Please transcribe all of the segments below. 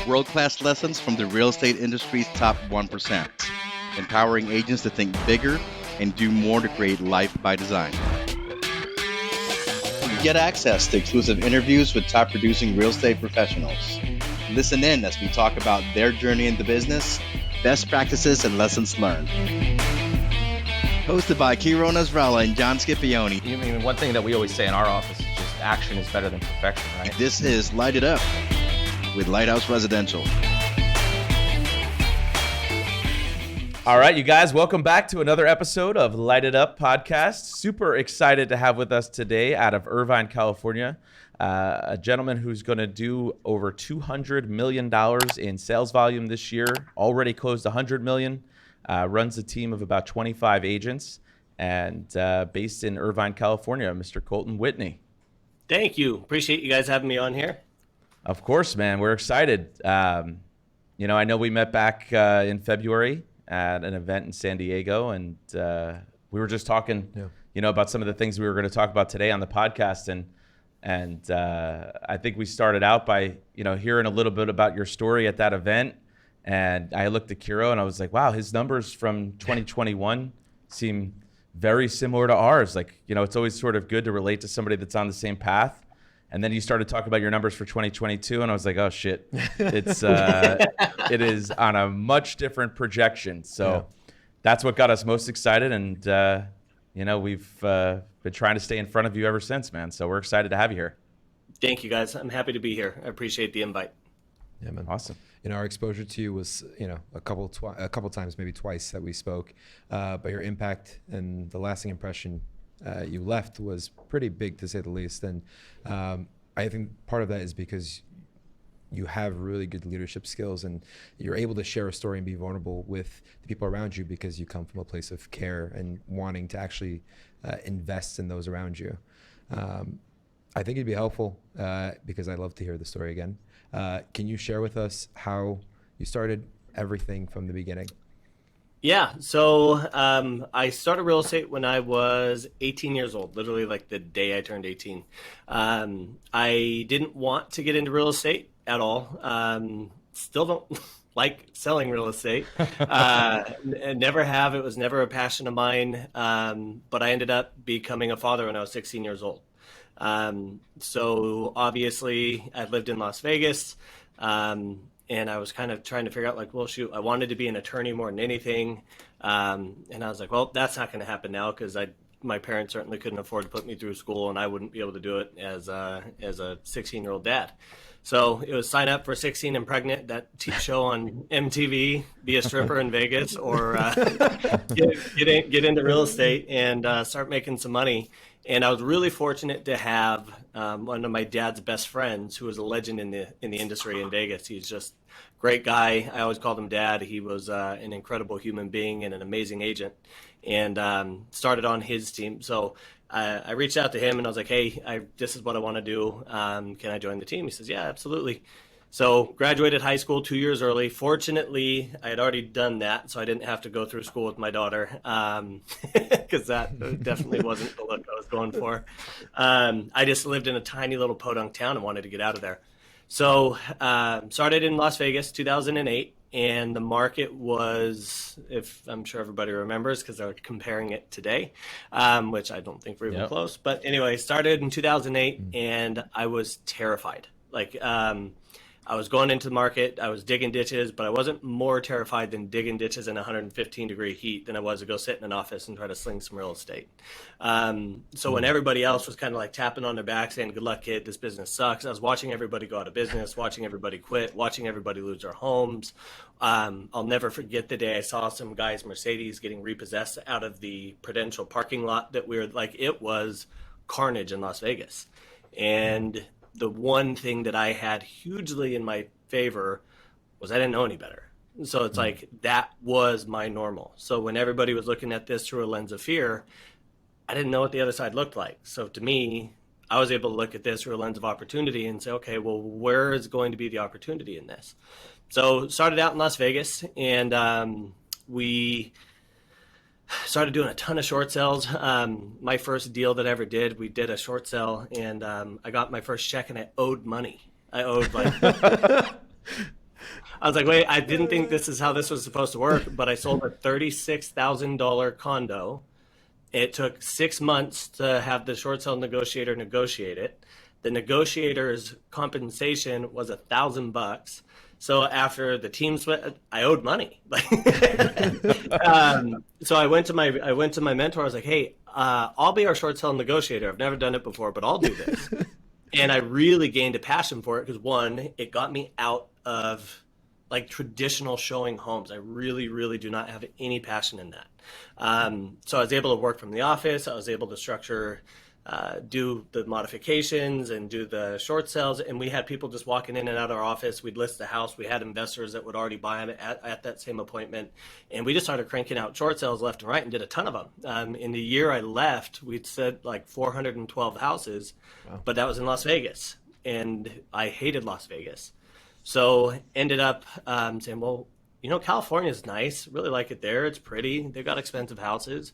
world-class lessons from the real estate industry's top 1%, empowering agents to think bigger and do more to create life by design. Get access to exclusive interviews with top producing real estate professionals. Listen in as we talk about their journey into business, best practices, and lessons learned. Hosted by KIRO, NASRALAH, and John SCIPIONE. I mean, one thing that we always say in our office is just action is better than perfection, right? This is Light It Up with Lighthouse Residential. All right, you guys, welcome back to another episode of Light It Up podcast. Super excited to have with us today out of Irvine, California, a gentleman who's going to do over $200 million in sales volume this year, already closed $100 million, runs a team of about 25 agents, and based in Irvine, California, Mr. Colton Whitney. Thank you. Appreciate you guys having me on here. Of course, man. We're excited. I know we met back in February at an event in San Diego, and we were just talking, about some of the things we were going to talk about today on the podcast. And I think we started out by, hearing a little bit about your story at that event. And I looked at KIRO and I was like, wow, his numbers from 2021 seem very similar to ours. Like, it's always sort of good to relate to somebody that's on the same path. And then you started talking about your numbers for 2022, and I was like, "Oh shit, it is on a much different projection." So that's what got us most excited, and we've been trying to stay in front of you ever since, man. So we're excited to have you here. Thank you, guys. I'm happy to be here. I appreciate the invite. Yeah, man. Awesome. Our exposure to you was, a couple times, maybe twice that we spoke, but your impact and the lasting impression you left was pretty big, to say the least. And I think part of that is because you have really good leadership skills and you're able to share a story and be vulnerable with the people around you because you come from a place of care and wanting to actually invest in those around you. I think it'd be helpful because I'd love to hear the story again. Can you share with us how you started everything from the beginning? Yeah, so I started real estate when I was 18 years old, literally like the day I turned 18. I didn't want to get into real estate at all. Still don't like selling real estate. Never have. It was never a passion of mine. But I ended up becoming a father when I was 16 years old. So obviously I lived in Las Vegas. And I was kind of trying to figure out, like, well, shoot, I wanted to be an attorney more than anything. And I was like, well, that's not going to happen now because my parents certainly couldn't afford to put me through school, and I wouldn't be able to do it as a 16-year-old dad. So it was sign up for 16 and Pregnant, that show on MTV, be a stripper in Vegas, or get into real estate and start making some money. And I was really fortunate to have one of my dad's best friends, who was a legend in the industry in Vegas. He's just a great guy. I always called him Dad. He was an incredible human being and an amazing agent, and started on his team. So I reached out to him and I was like, hey, this is what I want to do. Can I join the team? He says, yeah, absolutely. So graduated high school 2 years early. Fortunately, I had already done that, so I didn't have to go through school with my daughter, because that definitely wasn't the look I was going for. I just lived in a tiny little podunk town and wanted to get out of there. So started in Las Vegas, 2008, and the market was, if I'm sure everybody remembers, because they're comparing it today, which I don't think we're even close. But anyway, started in 2008, and I was terrified. I was going into the market, I was digging ditches, but I wasn't more terrified than digging ditches in 115-degree heat than I was to go sit in an office and try to sling some real estate. So when everybody else was kind of like tapping on their back saying, good luck, kid, this business sucks, I was watching everybody go out of business, watching everybody quit, watching everybody lose their homes. I'll never forget the day I saw some guy's Mercedes getting repossessed out of the Prudential parking lot that we were like, it was carnage in Las Vegas. And the one thing that I had hugely in my favor was I didn't know any better. So it's like, that was my normal. So when everybody was looking at this through a lens of fear, I didn't know what the other side looked like. So to me, I was able to look at this through a lens of opportunity and say, okay, well, where is going to be the opportunity in this? So started out in Las Vegas, and we started doing a ton of short sales. My first deal that I ever did, we did a short sale, and I got my first check, and I owed money. I owed like I was like, wait, I didn't think this is how this was supposed to work, but I sold a $36,000 condo. It took 6 months to have the short sale negotiator negotiate it. The negotiator's compensation was $1,000. So after the team split, I owed money. So I went to my mentor. I was like, hey, I'll be our short sale negotiator. I've never done it before, but I'll do this. And I really gained a passion for it because, one, it got me out of like traditional showing homes. I really, really do not have any passion in that. So I was able to work from the office. I was able to structure, do the modifications and do the short sales. And we had people just walking in and out of our office. We'd list the house. We had investors that would already buy them at that same appointment. And we just started cranking out short sales left and right and did a ton of them. In the year I left, we'd said like 412 houses, wow. But that was in Las Vegas. And I hated Las Vegas. So ended up saying, well, California's nice. Really like it there. It's pretty. They've got expensive houses.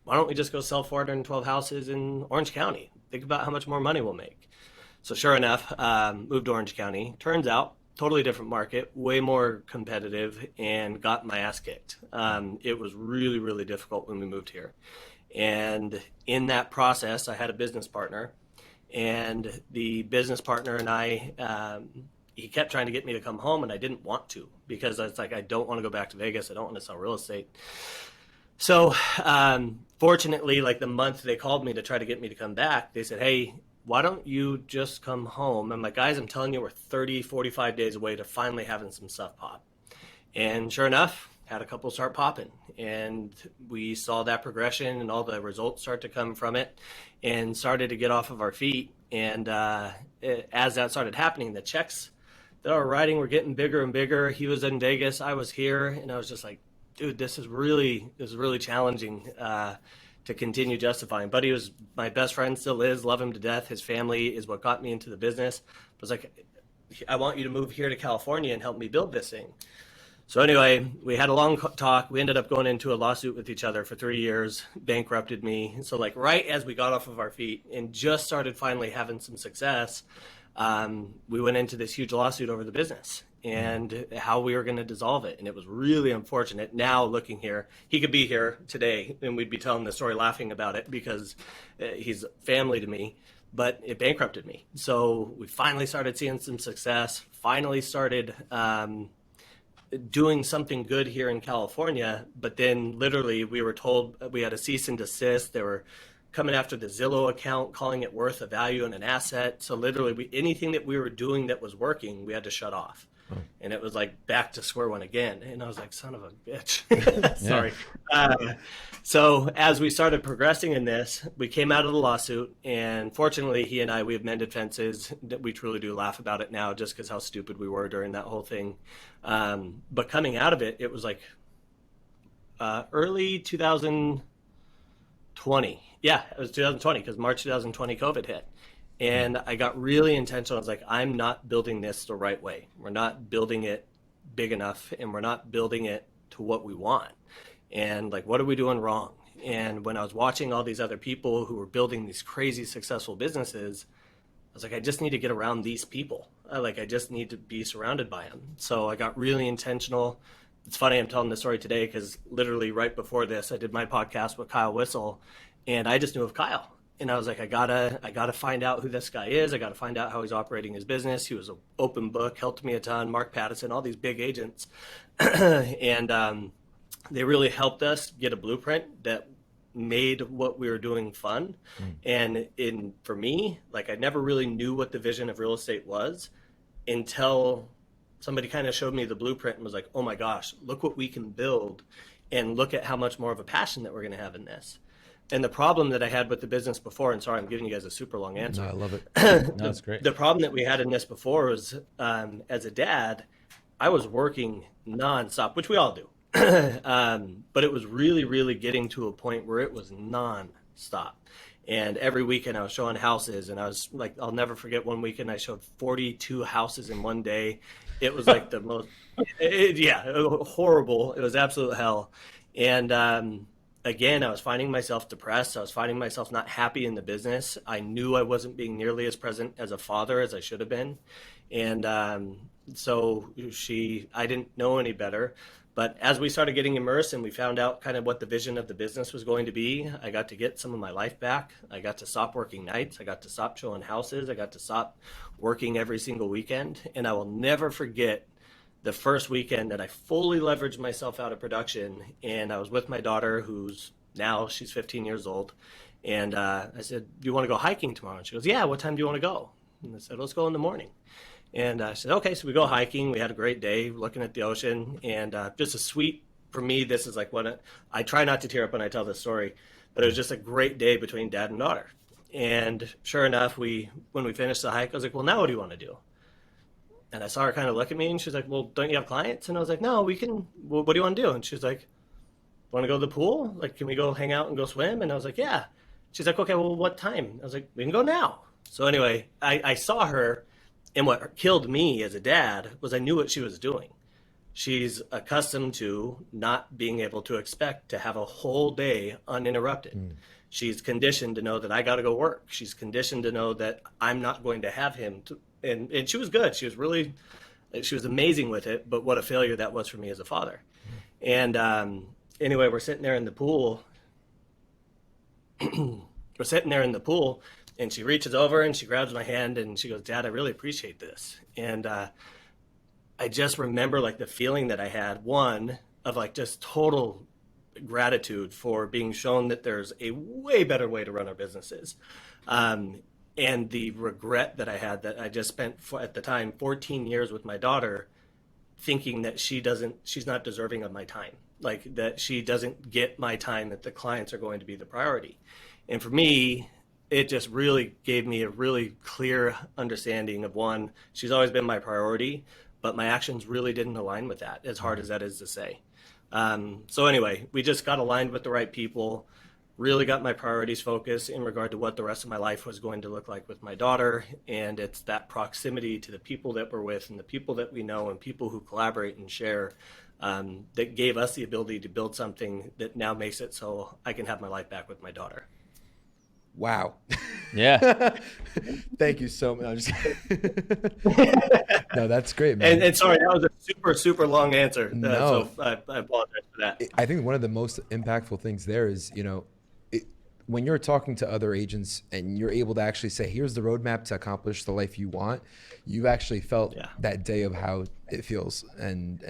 Why don't we just go sell 412 houses in Orange County? Think about how much more money we'll make. So sure enough, moved to Orange County. Turns out, totally different market, way more competitive, and got my ass kicked. It was really, really difficult when we moved here. And in that process, I had a business partner. And the business partner and I, he kept trying to get me to come home, and I didn't want to because I was like, I don't want to go back to Vegas. I don't want to sell real estate. So fortunately, like the month they called me to try to get me to come back, they said, hey, why don't you just come home? I'm like, guys, I'm telling you, we're 30, 45 days away to finally having some stuff pop. And sure enough, had a couple start popping. And we saw that progression and all the results start to come from it and started to get off of our feet. And as that started happening, the checks that I was writing were getting bigger and bigger. He was in Vegas, I was here, and I was just like, dude, this is really challenging to continue justifying. But he was my best friend, still is, love him to death. His family is what got me into the business. I was like, I want you to move here to California and help me build this thing. So anyway, we had a long talk. We ended up going into a lawsuit with each other for 3 years, bankrupted me. So like right as we got off of our feet and just started finally having some success, we went into this huge lawsuit over the business and how we were going to dissolve it. And it was really unfortunate. Now looking here, he could be here today and we'd be telling the story laughing about it because he's family to me, but it bankrupted me. So we finally started seeing some success, finally started doing something good here in California. But then literally we were told we had a cease and desist. They were coming after the Zillow account, calling it worth a value and an asset. So literally anything that we were doing that was working, we had to shut off. And it was like back to square one again. And I was like, son of a bitch. Sorry. So as we started progressing in this, we came out of the lawsuit. And fortunately, he and I, we have mended fences. We truly do laugh about it now just because how stupid we were during that whole thing. But coming out of it, it was like early 2020. Yeah, it was 2020 because March 2020 COVID hit. And I got really intentional. I was like, I'm not building this the right way. We're not building it big enough, and we're not building it to what we want. And like, what are we doing wrong? And when I was watching all these other people who were building these crazy successful businesses, I was like, I just need to get around these people. I just need to be surrounded by them. So I got really intentional. It's funny, I'm telling this story today because literally right before this, I did my podcast with Kyle Whistle, and I just knew of Kyle. And I was like, I gotta find out who this guy is. I gotta find out how he's operating his business. He was an open book, helped me a ton. Mark Pattison, all these big agents, and they really helped us get a blueprint that made what we were doing fun. And for me, like I never really knew what the vision of real estate was until somebody kind of showed me the blueprint and was like, oh my gosh, look what we can build, and look at how much more of a passion that we're going to have in this. And the problem that I had with the business before, and sorry, I'm giving you guys a super long answer. No, I love it. No, that's great. The problem that we had in this before was, as a dad, I was working nonstop, which we all do. But it was really, really getting to a point where it was nonstop. And every weekend I was showing houses, and I was like, I'll never forget one weekend I showed 42 houses in one day. It was like the most, horrible. It was absolute hell. And, again, I was finding myself depressed. I was finding myself not happy in the business. I knew I wasn't being nearly as present as a father as I should have been. And So I didn't know any better. But as we started getting immersed and we found out kind of what the vision of the business was going to be, I got to get some of my life back. I got to stop working nights. I got to stop showing houses. I got to stop working every single weekend. And I will never forget the first weekend that I fully leveraged myself out of production. And I was with my daughter, she's 15 years old. And I said, "Do you want to go hiking tomorrow?" And she goes, "Yeah, what time do you want to go?" And I said, "Let's go in the morning." And I said, "Okay." So we go hiking. We had a great day looking at the ocean, and just a sweet, for me, this is like I try not to tear up when I tell this story, but it was just a great day between dad and daughter. And sure enough, when we finished the hike, I was like, "Well, now what do you want to do?" And I saw her kind of look at me, and she's like, "Well, don't you have clients?" And I was like, "No, we can, well, what do you want to do?" And she's like, "Want to go to the pool? Like, can we go hang out and go swim?" And I was like, "Yeah." She's like, "Okay, well, what time?" I was like, "We can go now." So anyway, I saw her, and what killed me as a dad was I knew what she was doing. She's accustomed to not being able to expect to have a whole day uninterrupted. She's conditioned to know that I got to go work. She's conditioned to know that I'm not going to have him. And she was good. She was amazing with it, but what a failure that was for me as a father. And anyway, we're sitting there in the pool. And she reaches over and she grabs my hand and she goes, "Dad, I really appreciate this." And I just remember like the feeling that I had, one, of like just total gratitude for being shown that there's a way better way to run our businesses. And the regret that I had that I just spent, at the time, 14 years with my daughter, thinking that she's not deserving of my time, like that she doesn't get my time, that the clients are going to be the priority. And for me, it just really gave me a really clear understanding of, one, she's always been my priority, but my actions really didn't align with that, as hard as that is to say. So anyway, we just got aligned with the right people, really got my priorities focused in regard to what the rest of my life was going to look like with my daughter. And it's that proximity to the people that we're with and the people that we know and people who collaborate and share that gave us the ability to build something that now makes it so I can have my life back with my daughter. Wow. Yeah. Thank you so much. No, that's great, man. And sorry, that was a super, super long answer. No. So I apologize for that. I think one of the most impactful things there is, when you're talking to other agents and you're able to actually say, here's the roadmap to accomplish the life you want, you've actually felt that day of how it feels and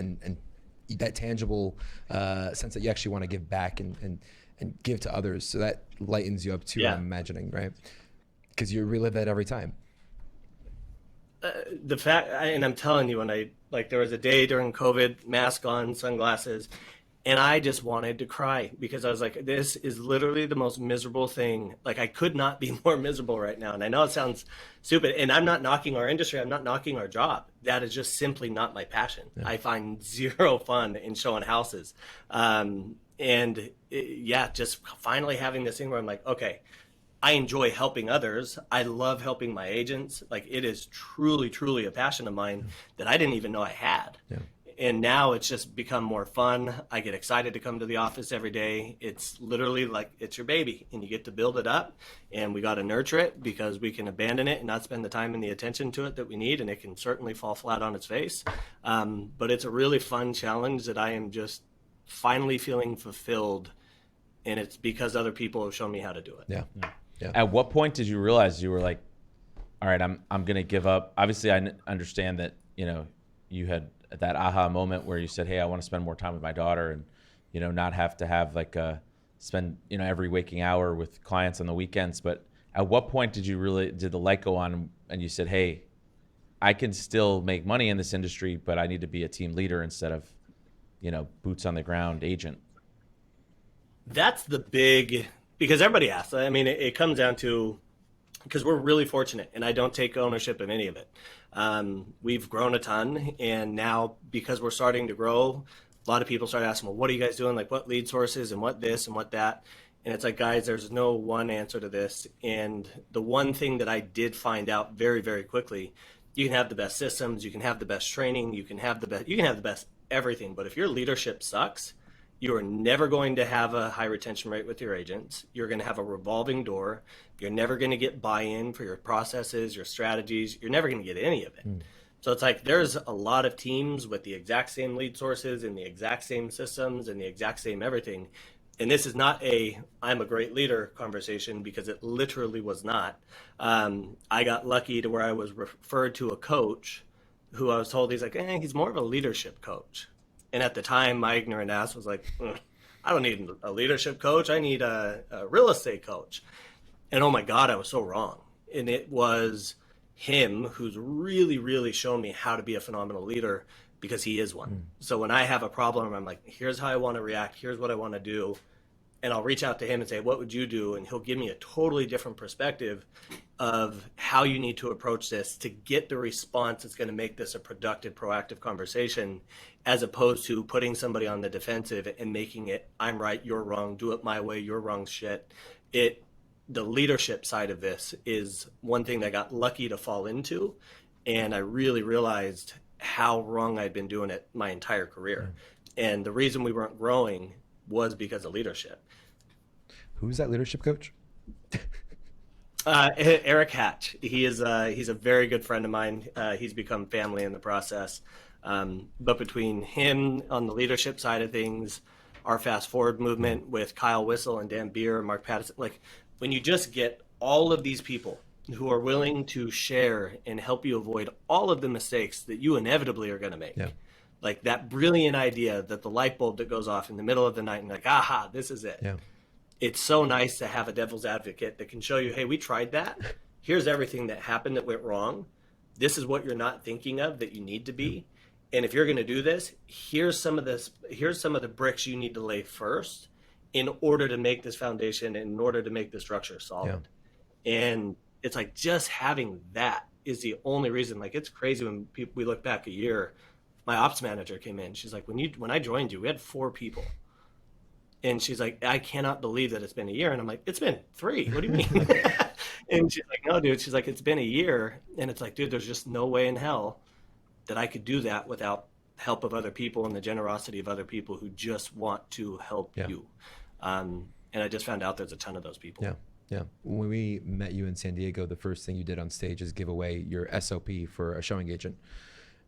that tangible sense that you actually want to give back and give to others. So that lightens you up too, I'm imagining, right? Because you relive that every time. The fact, and I'm telling you, there was a day during COVID, mask on, sunglasses, and I just wanted to cry because I was like, this is literally the most miserable thing. Like, I could not be more miserable right now. And I know it sounds stupid, and I'm not knocking our industry. I'm not knocking our job. That is just simply not my passion. Yeah. I find zero fun in showing houses. Just finally having this thing where I'm like, okay, I enjoy helping others. I love helping my agents. Like, it is truly, truly a passion of mine that I didn't even know I had. Yeah. And now it's just become more fun. I get excited to come to the office every day. It's literally like it's your baby, and you get to build it up, and we got to nurture it because we can abandon it and not spend the time and the attention to it that we need, and it can certainly fall flat on its face. But it's a really fun challenge that I am just finally feeling fulfilled, and it's because other people have shown me how to do it. Yeah. At what point did you realize you were like, all right, I'm going to give up? Obviously, I understand that, you had that aha moment where you said, hey, I want to spend more time with my daughter and, not have to have spend, every waking hour with clients on the weekends. But at what point did the light go on and you said, hey, I can still make money in this industry, but I need to be a team leader instead of, boots on the ground agent? That's the big, because everybody asks. I mean, it comes down to, because we're really fortunate, and I don't take ownership of any of it. We've grown a ton, and now because we're starting to grow, a lot of people start asking, well, what are you guys doing? Like, what lead sources and what this and what that? And it's like, guys, there's no one answer to this. And the one thing that I did find out very, very quickly, you can have the best systems, you can have the best training, you can have the best everything. But if your leadership sucks, you are never going to have a high retention rate with your agents. You're going to have a revolving door. You're never going to get buy-in for your processes, your strategies. You're never going to get any of it. So it's like there's a lot of teams with the exact same lead sources and the exact same systems and the exact same everything. And this is not a I'm a great leader conversation, because it literally was not. I got lucky to where I was referred to a coach who I was told he's like, he's more of a leadership coach. And at the time, my ignorant ass was like, I don't need a leadership coach. I need a real estate coach. And oh my God, I was so wrong. And it was him who's really, really shown me how to be a phenomenal leader, because he is one. So when I have a problem, I'm like, here's how I want to react. Here's what I want to do. And I'll reach out to him and say, what would you do? And he'll give me a totally different perspective of how you need to approach this to get the response that's going to make this a productive, proactive conversation, as opposed to putting somebody on the defensive and making it, I'm right, you're wrong, do it my way, you're wrong shit. The leadership side of this is one thing that I got lucky to fall into. And I really realized how wrong I'd been doing it my entire career. And the reason we weren't growing was because of leadership. Who's that leadership coach? Eric Hatch. He's a very good friend of mine. He's become family in the process. But between him on the leadership side of things, our Fast Forward movement with Kyle Whissel and Dan Beer and Mark Patterson, like when you just get all of these people who are willing to share and help you avoid all of the mistakes that you inevitably are going to make. Yeah. Like that brilliant idea that the light bulb that goes off in the middle of the night and like, aha, this is it. Yeah. It's so nice to have a devil's advocate that can show you, hey, we tried that. Here's everything that happened that went wrong. This is what you're not thinking of that you need to be. And if you're going to do this, here's some of the bricks you need to lay first in order to make this foundation, in order to make the structure solid. Yeah. And it's like just having that is the only reason. Like it's crazy when we look back a year. My ops manager came in. She's like, when I joined you, we had 4 people. And she's like, I cannot believe that it's been a year. And I'm like, it's been 3. What do you mean? And she's like, no, dude. She's like, it's been a year. And it's like, dude, there's just no way in hell that I could do that without help of other people and the generosity of other people who just want to help you. And I just found out there's a ton of those people. Yeah. Yeah. When we met you in San Diego, the first thing you did on stage is give away your SOP for a showing agent.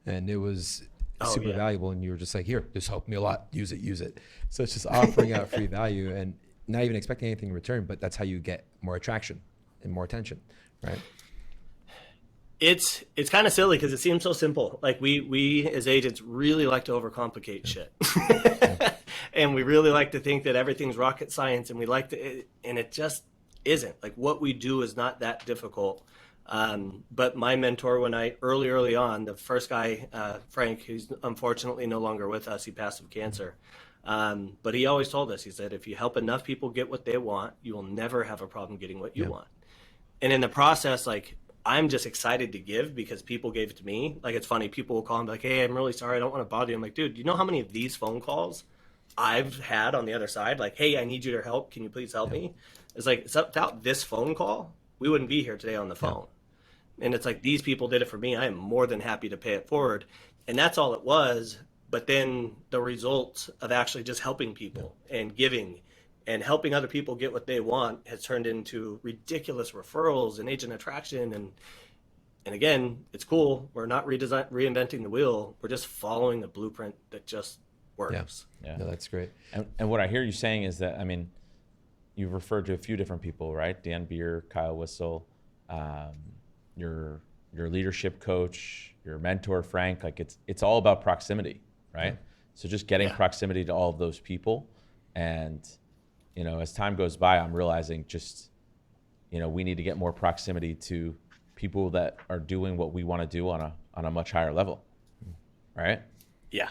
And it was super valuable. And you were just like, here, this helped me a lot. Use it. So it's just offering out free value and not even expecting anything in return, but that's how you get more attraction and more attention, right? It's kind of silly because it seems so simple. Like we as agents really like to overcomplicate shit. And we really like to think that everything's rocket science, and we like to, and it just isn't. Like what we do is not that difficult. But my mentor, when early on, the first guy, Frank, who's unfortunately no longer with us, he passed of cancer. But he always told us, he said, if you help enough people get what they want, you will never have a problem getting what you want. And in the process, like, I'm just excited to give because people gave it to me. Like, it's funny. People will call and be like, hey, I'm really sorry. I don't want to bother you. I'm like, dude, you know how many of these phone calls I've had on the other side? Like, hey, I need your help. Can you please help me? It's like, without this phone call, we wouldn't be here today on the phone. And it's like, these people did it for me. I am more than happy to pay it forward. And that's all it was. But then the results of actually just helping people and giving and helping other people get what they want has turned into ridiculous referrals and agent attraction. And again, it's cool. We're not reinventing the wheel. We're just following a blueprint that just works. Yeah. No, that's great. And what I hear you saying is that, I mean, you've referred to a few different people, right? Dan Beer, Kyle Whissel, your leadership coach, your mentor, Frank. Like it's all about proximity, right? So just getting proximity to all of those people. And, you know, as time goes by, I'm realizing just, you know, we need to get more proximity to people that are doing what we want to do on a much higher level, right? Yeah.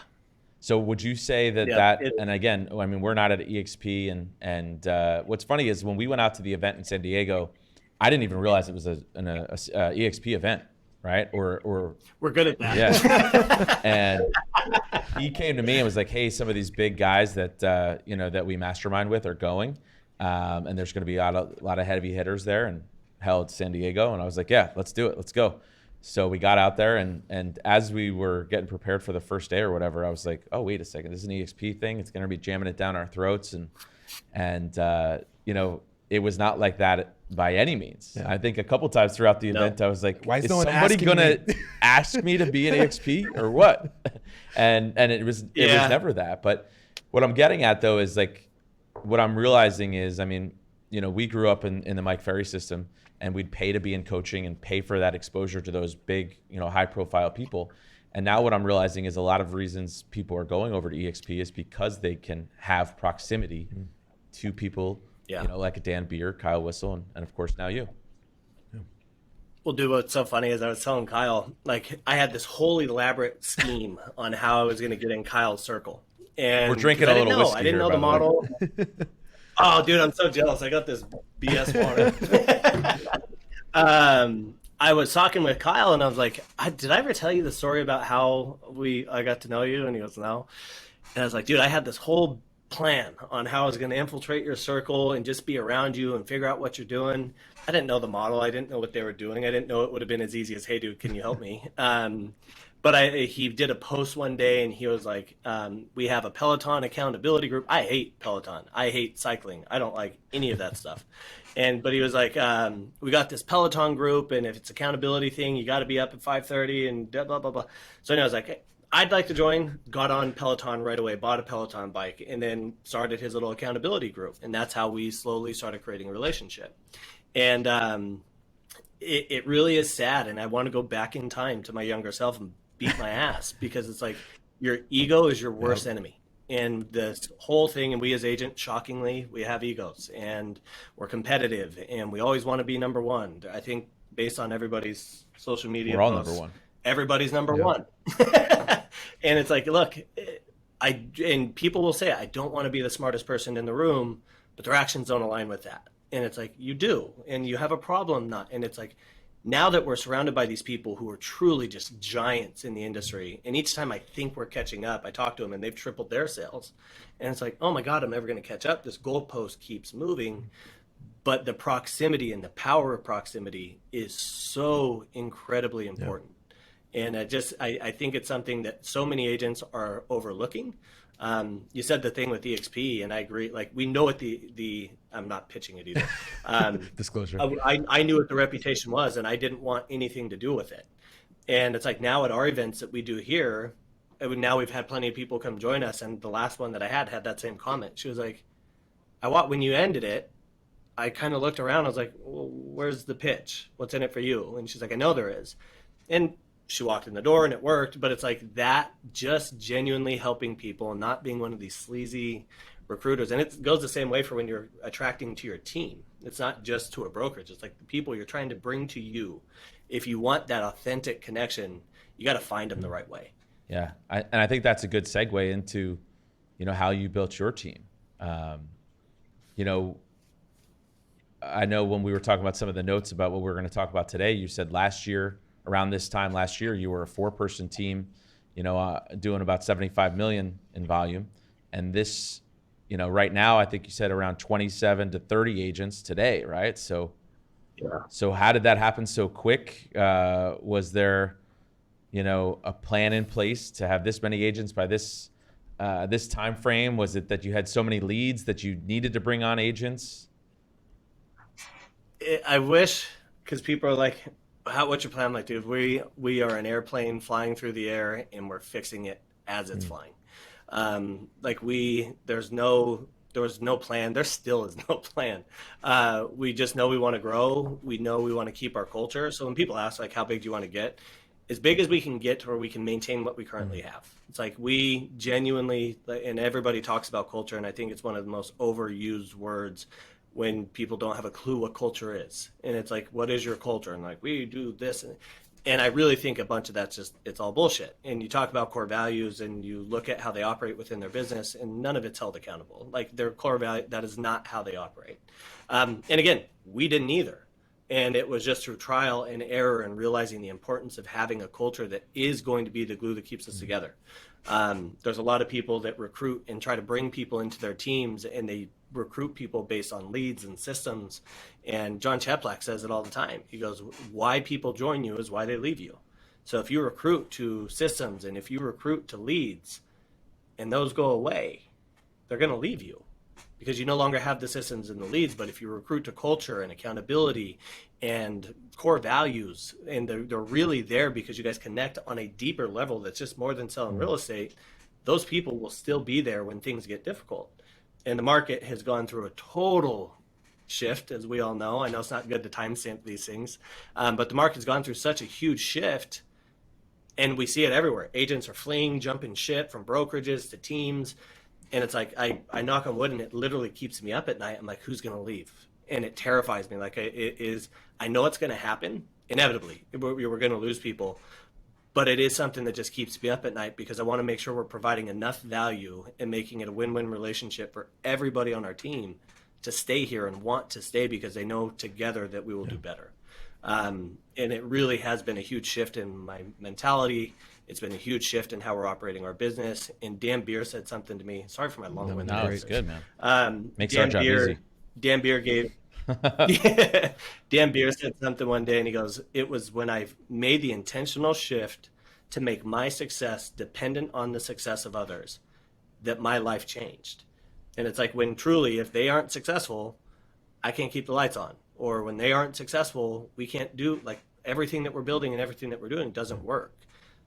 So would you say that and again, I mean, we're not at EXP, and what's funny is when we went out to the event in San Diego, I didn't even realize it was an EXP event, right? Or we're good at that. Yeah. And he came to me and was like, hey, some of these big guys that you know, that we mastermind with are going, and there's going to be a lot of heavy hitters there, and held San Diego. And I was like, yeah, let's do it. Let's go. So we got out there, and as we were getting prepared for the first day or whatever, I was like, oh, wait a second, this is an EXP thing. It's going to be jamming it down our throats. And you know, it was not like that by any means. Yeah. I think a couple times throughout the event, I was like, Why is is no one somebody asking gonna me?" ask me to be an EXP or what? And it was never that. But what I'm getting at though is like, what I'm realizing is, I mean, we grew up in the Mike Ferry system, and we'd pay to be in coaching and pay for that exposure to those big, high profile people. And now what I'm realizing is a lot of reasons people are going over to EXP is because they can have proximity to people, like a Dan Beer, Kyle Whistle, and of course now you. Well, dude, what's so funny is I was telling Kyle, like, I had this whole elaborate scheme on how I was going to get in Kyle's circle. And we're drinking a little whiskey. I didn't here, know the model. Oh, dude, I'm so jealous. I got this BS water. I was talking with Kyle, and I was like, did I ever tell you the story about how I got to know you? And he goes, no. And I was like, dude, I had this whole plan on how I was going to infiltrate your circle and just be around you and figure out what you're doing. I didn't know the model. I didn't know what they were doing. I didn't know it would have been as easy as, hey, dude, can you help me? But he did a post one day, and he was like, we have a Peloton accountability group. I hate Peloton. I hate cycling. I don't like any of that stuff. But he was like, we got this Peloton group, and if it's accountability thing, you got to be up at 5:30 and blah, blah, blah. So I was like, hey, I'd like to join. Got on Peloton right away, bought a Peloton bike, and then started his little accountability group. And that's how we slowly started creating a relationship. And it really is sad. And I want to go back in time to my younger self and beat my ass, because it's like your ego is your worst enemy. And this whole thing, and we as agents, shockingly, we have egos, and we're competitive, and we always want to be number one. I think based on everybody's social media we're all posts, number one. Everybody's number one. And it's like, look, and people will say, I don't want to be the smartest person in the room, but their actions don't align with that. And it's like, you do, and you have a problem not. And it's like, now that we're surrounded by these people who are truly just giants in the industry, and each time I think we're catching up, I talk to them and they've tripled their sales. And it's like, oh my God, I'm never going to catch up. This goalpost keeps moving. But the proximity and the power of proximity is so incredibly important. And I think it's something that so many agents are overlooking. You said the thing with EXP, and I agree. Like, we know what I'm not pitching it either. Disclosure. I knew what the reputation was, and I didn't want anything to do with it. And it's like, now at our events that we do here, now we've had plenty of people come join us. And the last one that I had that same comment. She was like, when you ended it, I kind of looked around. I was like, well, where's the pitch? What's in it for you? And she's like, I know there is. And she walked in the door and it worked. But it's like that, just genuinely helping people and not being one of these sleazy recruiters. And it goes the same way for when you're attracting to your team. It's not just to a brokerage. It's like the people you're trying to bring to you. If you want that authentic connection, you got to find them the right way. Yeah. I think that's a good segue into, how you built your team. I know when we were talking about some of the notes about what we were going to talk about today, you said around this time last year, you were a 4-person team, doing about 75 million in volume. And this, right now, I think you said around 27 to 30 agents today, right? So, So how did that happen so quick? Was there, a plan in place to have this many agents by this time frame? Was it that you had so many leads that you needed to bring on agents? I wish, because people are like, what's your plan? I'm like, dude, we are an airplane flying through the air, and we're fixing it as it's flying. There was no plan. There still is no plan. We just know we want to grow. We know we want to keep our culture. So when people ask, like, how big do you want to get? As big as we can get to where we can maintain what we currently have. It's like, we genuinely, and everybody talks about culture, and I think it's one of the most overused words when people don't have a clue what culture is. And it's like, what is your culture? And like, we do this. And I really think a bunch of that's it's all bullshit. And you talk about core values and you look at how they operate within their business, and none of it's held accountable. Like, their core value, that is not how they operate. And again, we didn't either. And it was just through trial and error and realizing the importance of having a culture that is going to be the glue that keeps us together. There's a lot of people that recruit and try to bring people into their teams, and they recruit people based on leads and systems. And John Cheplack says it all the time. He goes, why people join you is why they leave you. So if you recruit to systems and if you recruit to leads and those go away, they're going to leave you, because you no longer have the systems and the leads. But if you recruit to culture and accountability and core values, and they're really there because you guys connect on a deeper level that's just more than selling real estate, those people will still be there when things get difficult. And the market has gone through a total shift, as we all know. I know it's not good to timestamp these things, but the market's gone through such a huge shift, and we see it everywhere. Agents are fleeing, jumping ship from brokerages to teams. And it's like, I knock on wood, and it literally keeps me up at night. I'm like, who's going to leave? And it terrifies me. Like, I know it's going to happen inevitably. We're going to lose people, but it is something that just keeps me up at night, because I want to make sure we're providing enough value and making it a win-win relationship for everybody on our team to stay here and want to stay, because they know together that we will do better. And it really has been a huge shift in my mentality. It's been a huge shift in how we're operating our business. And Dan Beer said something to me. Sorry for my long-winded No, answer. it's good, man. Makes Dan our job Beer, easy. Dan Beer gave Dan Beer said something one day, and he goes, it was when I made the intentional shift to make my success dependent on the success of others that my life changed. And it's like, when truly, if they aren't successful, I can't keep the lights on. Or when they aren't successful, we can't do, like, everything that we're building and everything that we're doing doesn't work.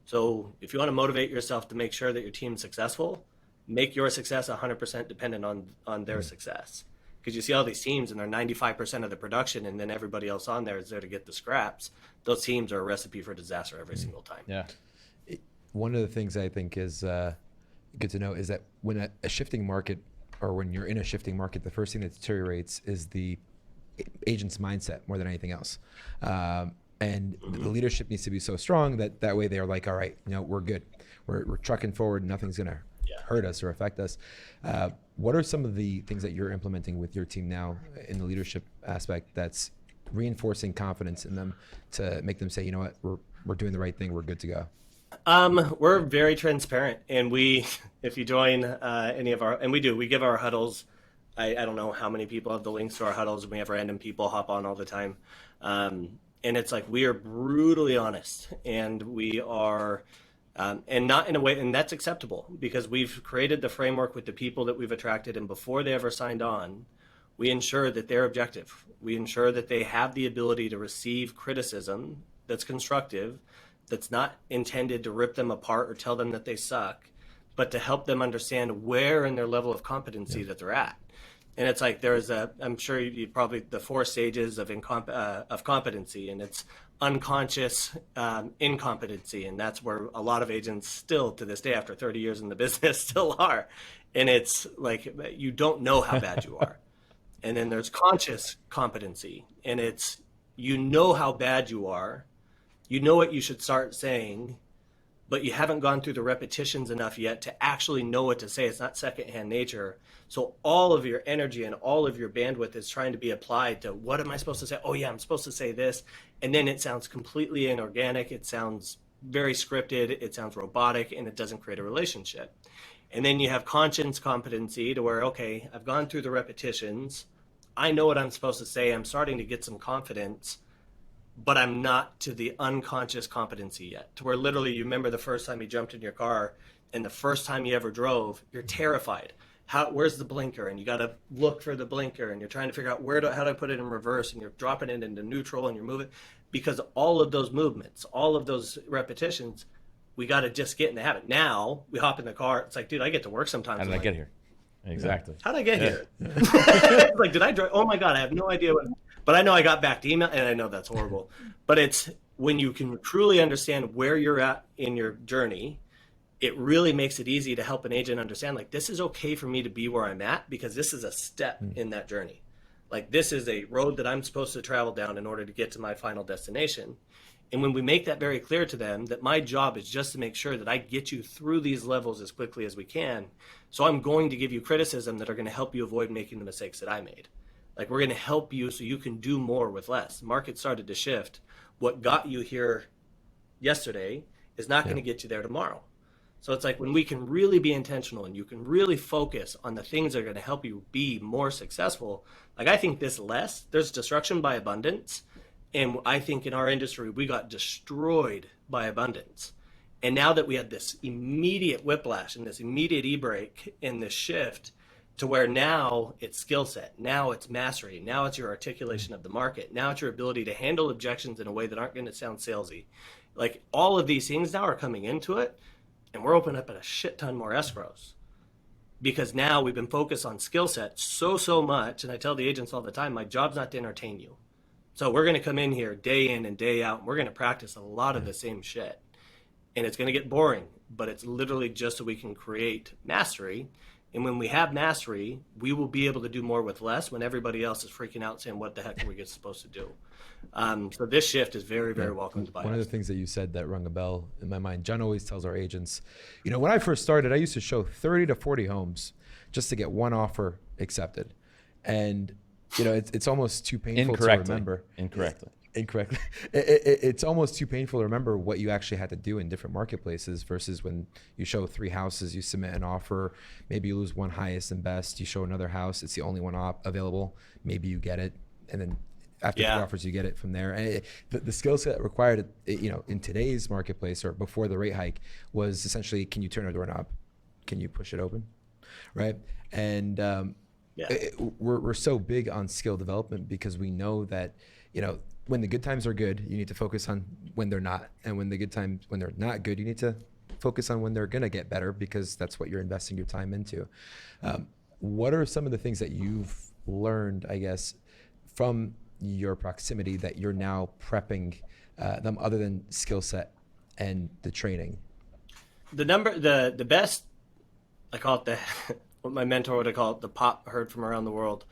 So if you want to motivate yourself to make sure that your team's successful, make your success 100% dependent on their success. Because you see all these teams, and they're 95% of the production, and then everybody else on there is there to get the scraps. Those teams are a recipe for disaster every single time. Yeah. One of the things I think is good to know is that when a shifting market, or when you're in a shifting market, the first thing that deteriorates is the agent's mindset more than anything else. And the leadership needs to be so strong that way they're like, all right, we're good. We're trucking forward. Nothing's going to hurt us or affect us. What are some of the things that you're implementing with your team now in the leadership aspect that's reinforcing confidence in them to make them say, you know what, we're doing the right thing. We're good to go. We're very transparent, and if you join any of our, and we give our huddles. I don't know how many people have the links to our huddles, and we have random people hop on all the time. And it's like, we are brutally honest, and we are, and not in a way, and that's acceptable, because we've created the framework with the people that we've attracted, and before they ever signed on, we ensure that they're objective. We ensure that they have the ability to receive criticism that's constructive, that's not intended to rip them apart or tell them that they suck, but to help them understand where in their level of competency that they're at. And it's like, I'm sure you probably, the 4 stages of competency, and it's unconscious incompetency. And that's where a lot of agents still, to this day, after 30 years in the business, still are. And it's like, you don't know how bad you are. And then there's conscious competency, and it's, you know how bad you are. You know what you should start saying, but you haven't gone through the repetitions enough yet to actually know what to say. It's not secondhand nature. So all of your energy and all of your bandwidth is trying to be applied to, what am I supposed to say? Oh yeah, I'm supposed to say this. And then it sounds completely inorganic. It sounds very scripted. It sounds robotic, and it doesn't create a relationship. And then you have conscience competency, to where, okay, I've gone through the repetitions. I know what I'm supposed to say. I'm starting to get some confidence, but I'm not to the unconscious competency yet, to where literally, you remember the first time you jumped in your car, and the first time you ever drove, you're terrified. Where's the blinker? And you got to look for the blinker, and you're trying to figure out how do I put it in reverse, and you're dropping it into neutral, and you're moving, because all of those movements, all of those repetitions, we got to just get in the habit. Now we hop in the car. It's like, dude, I get to work sometimes. How did I get here? Exactly. How did I get here? Like, did I drive? Oh my God, I have no idea but I know I got back to email, and I know that's horrible. But it's when you can truly understand where you're at in your journey, it really makes it easy to help an agent understand, like, this is okay for me to be where I'm at, because this is a step in that journey. Like, this is a road that I'm supposed to travel down in order to get to my final destination. And when we make that very clear to them, that my job is just to make sure that I get you through these levels as quickly as we can. So I'm going to give you criticism that are going to help you avoid making the mistakes that I made. Like, we're going to help you so you can do more with less. The market started to shift. What got you here yesterday is not going to get you there tomorrow. So it's like, when we can really be intentional, and you can really focus on the things that are going to help you be more successful. Like, I think there's destruction by abundance. And I think in our industry, we got destroyed by abundance. And now that we had this immediate whiplash and this immediate e-brake and this shift, to where now it's skill set, now it's mastery, now it's your articulation of the market, now it's your ability to handle objections in a way that aren't going to sound salesy. Like all of these things now are coming into it, and we're opening up a shit ton more escrows because now we've been focused on skill set so much. And I tell the agents all the time, my job's not to entertain you. So we're going to come in here day in and day out, and we're going to practice a lot of the same shit. And it's going to get boring, but it's literally just so we can create mastery. And when we have mastery, we will be able to do more with less when everybody else is freaking out saying, what the heck are we supposed to do? So this shift is very, very welcomed by us. One of the things that you said that rung a bell in my mind, John always tells our agents, you know, when I first started, I used to show 30 to 40 homes just to get one offer accepted. And, you know, it's almost too painful to remember. Incorrectly. It's almost too painful to remember what you actually had to do in different marketplaces versus when you show 3 houses, you submit an offer, maybe you lose one highest and best, you show another house, it's the only one available, maybe you get it, and then after 3 offers you get it from there. And the skill set required, you know, in today's marketplace or before the rate hike was essentially, can you turn a doorknob? Can you push it open? Right? And we're so big on skill development because we know that, you know, when the good times are good, you need to focus on when they're not. And when they're not good, you need to focus on when they're going to get better because that's what you're investing your time into. What are some of the things that you've learned, I guess, from your proximity that you're now prepping them other than skill set and the training? The best, I call it what my mentor would have called the pop heard from around the world,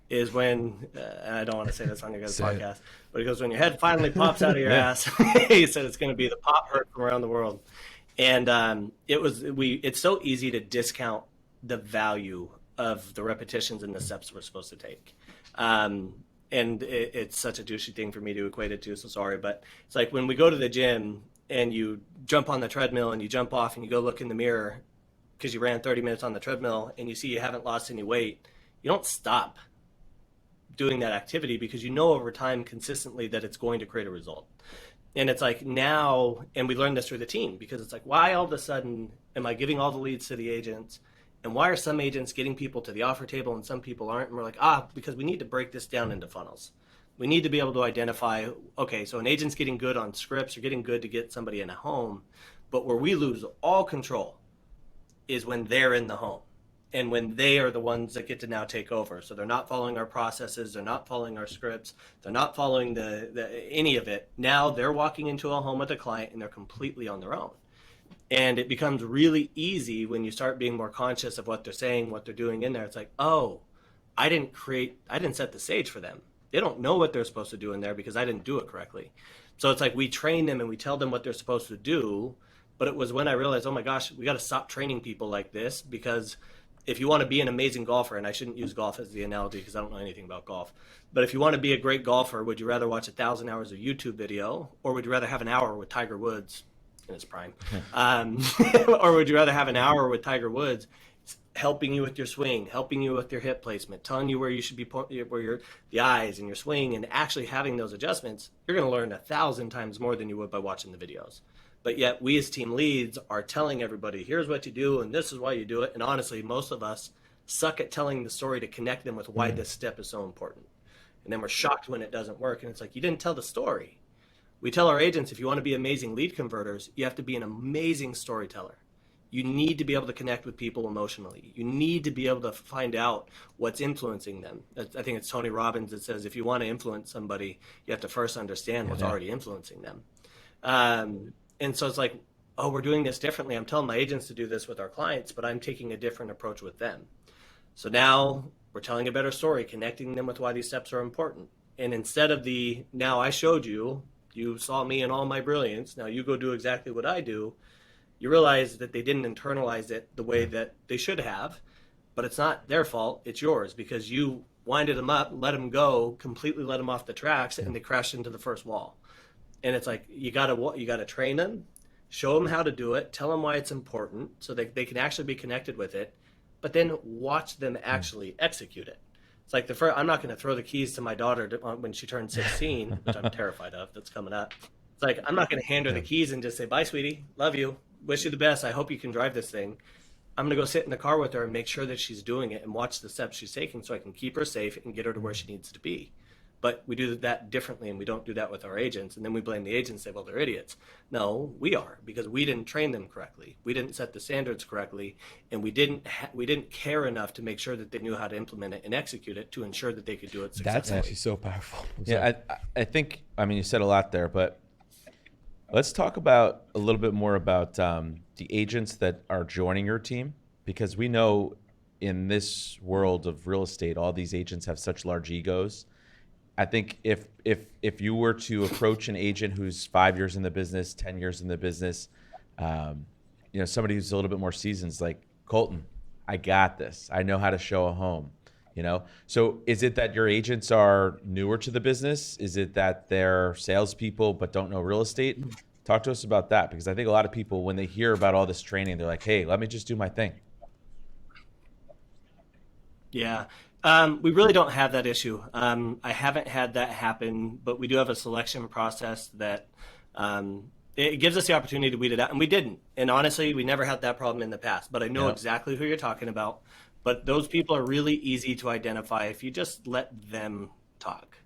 is when, I don't want to say this on your guys' podcast, but he goes, when your head finally pops out of your ass, he said it's going to be the pop heard from around the world. And it's so easy to discount the value of the repetitions and the steps we're supposed to take. And it's such a douchey thing for me to equate it to, so sorry. But it's like when we go to the gym and you jump on the treadmill and you jump off and you go look in the mirror because you ran 30 minutes on the treadmill and you see you haven't lost any weight, you don't stop doing that activity because you know over time consistently that it's going to create a result. And it's like now, and we learned this through the team, because it's like, why all of a sudden am I giving all the leads to the agents? And why are some agents getting people to the offer table and some people aren't? And we're like, because we need to break this down into funnels. We need to be able to identify, okay, so an agent's getting good on scripts or getting good to get somebody in a home, but where we lose all control is when they're in the home. And when they are the ones that get to now take over. So they're not following our processes, they're not following our scripts, they're not following any of it. Now they're walking into a home with a client and they're completely on their own. And it becomes really easy when you start being more conscious of what they're saying, what they're doing in there. It's like, oh, I didn't set the stage for them. They don't know what they're supposed to do in there because I didn't do it correctly. So it's like we train them and we tell them what they're supposed to do. But it was when I realized, oh my gosh, we got to stop training people like this, because if you want to be an amazing golfer, and I shouldn't use golf as the analogy because I don't know anything about golf, but if you want to be a great golfer, would you rather watch 1,000 hours of YouTube video, or would you rather have an hour with Tiger Woods in his prime? Or would you rather have an hour with Tiger Woods helping you with your swing, helping you with your hip placement, telling you where you should be, where the eyes and your swing, and actually having those adjustments? You're going to learn 1,000 times more than you would by watching the videos. But yet we as team leads are telling everybody, here's what you do, and this is why you do it. And honestly, most of us suck at telling the story to connect them with why this step is so important. And then we're shocked when it doesn't work. And it's like, you didn't tell the story. We tell our agents, if you want to be amazing lead converters, you have to be an amazing storyteller. You need to be able to connect with people emotionally. You need to be able to find out what's influencing them. I think it's Tony Robbins that says, if you want to influence somebody, you have to first understand what's already influencing them. And so it's like, oh, we're doing this differently. I'm telling my agents to do this with our clients, but I'm taking a different approach with them. So now we're telling a better story, connecting them with why these steps are important. And instead of now I showed you, you saw me in all my brilliance, now you go do exactly what I do, you realize that they didn't internalize it the way that they should have, but it's not their fault, it's yours, because you winded them up, let them go, completely let them off the tracks, and they crashed into the first wall. And it's like, you gotta train them, show them how to do it, tell them why it's important so that they can actually be connected with it, but then watch them actually execute it. It's like I'm not going to throw the keys to my daughter when she turns 16, which I'm terrified of, that's coming up. It's like, I'm not going to hand her the keys and just say, bye, sweetie, love you, wish you the best, I hope you can drive this thing. I'm going to go sit in the car with her and make sure that she's doing it and watch the steps she's taking so I can keep her safe and get her to where she needs to be. But we do that differently, and we don't do that with our agents. And then we blame the agents and say, well, they're idiots. No, we are, because we didn't train them correctly. We didn't set the standards correctly, and we didn't care enough to make sure that they knew how to implement it and execute it to ensure that they could do it successfully. That's actually so powerful. Yeah, I think, I mean, you said a lot there, but let's talk about a little bit more about the agents that are joining your team, because we know in this world of real estate, all these agents have such large egos. I think if you were to approach an agent who's 5 years in the business, 10 years in the business, you know, somebody who's a little bit more seasoned, is like, Colton, I got this. I know how to show a home, you know? So is it that your agents are newer to the business? Is it that they're salespeople but don't know real estate? Talk to us about that, because I think a lot of people, when they hear about all this training, they're like, hey, let me just do my thing. Yeah. We really don't have that issue. I haven't had that happen, but we do have a selection process that it gives us the opportunity to weed it out, and we didn't. And honestly, we never had that problem in the past, but I know exactly who you're talking about. But those people are really easy to identify if you just let them talk.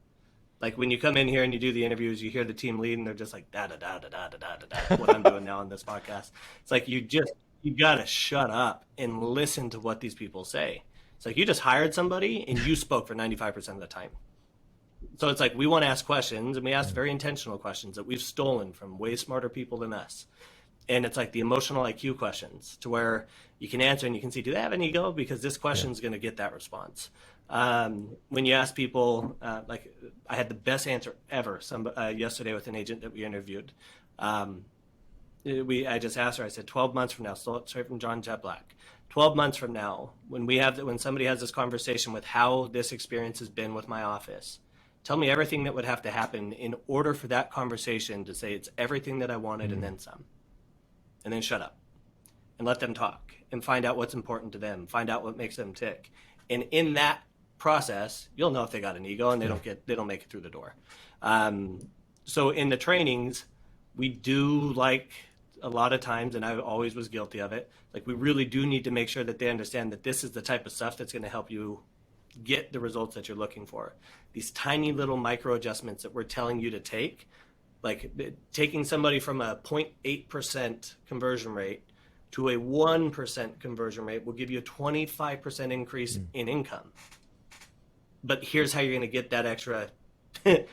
Like when you come in here and you do the interviews, you hear the team lead and they're just like, da, da, da, da, da, da, da, da, what I'm doing now on this podcast. It's like, you got to shut up and listen to what these people say. It's like you just hired somebody and you spoke for 95% of the time. So it's like we want to ask questions, and we ask very intentional questions that we've stolen from way smarter people than us. And it's like the emotional IQ questions, to where you can answer and you can see, do they have an ego? Because this question is going to get that response. When you ask people, like I had the best answer ever yesterday with an agent that we interviewed. I just asked her, I said, 12 months from now, straight from John Jet Black. 12 months from now, when somebody has this conversation with how this experience has been with my office, tell me everything that would have to happen in order for that conversation to say it's everything that I wanted and then some. And then shut up and let them talk and find out what's important to them, find out what makes them tick. And in that process, you'll know if they got an ego and they don't make it through the door. So in the trainings, we do, like a lot of times, and I always was guilty of it, like we really do need to make sure that they understand that this is the type of stuff that's going to help you get the results that you're looking for. These tiny little micro adjustments that we're telling you to take, like taking somebody from a 0.8% conversion rate to a 1% conversion rate will give you a 25% increase in income. But here's how you're going to get that extra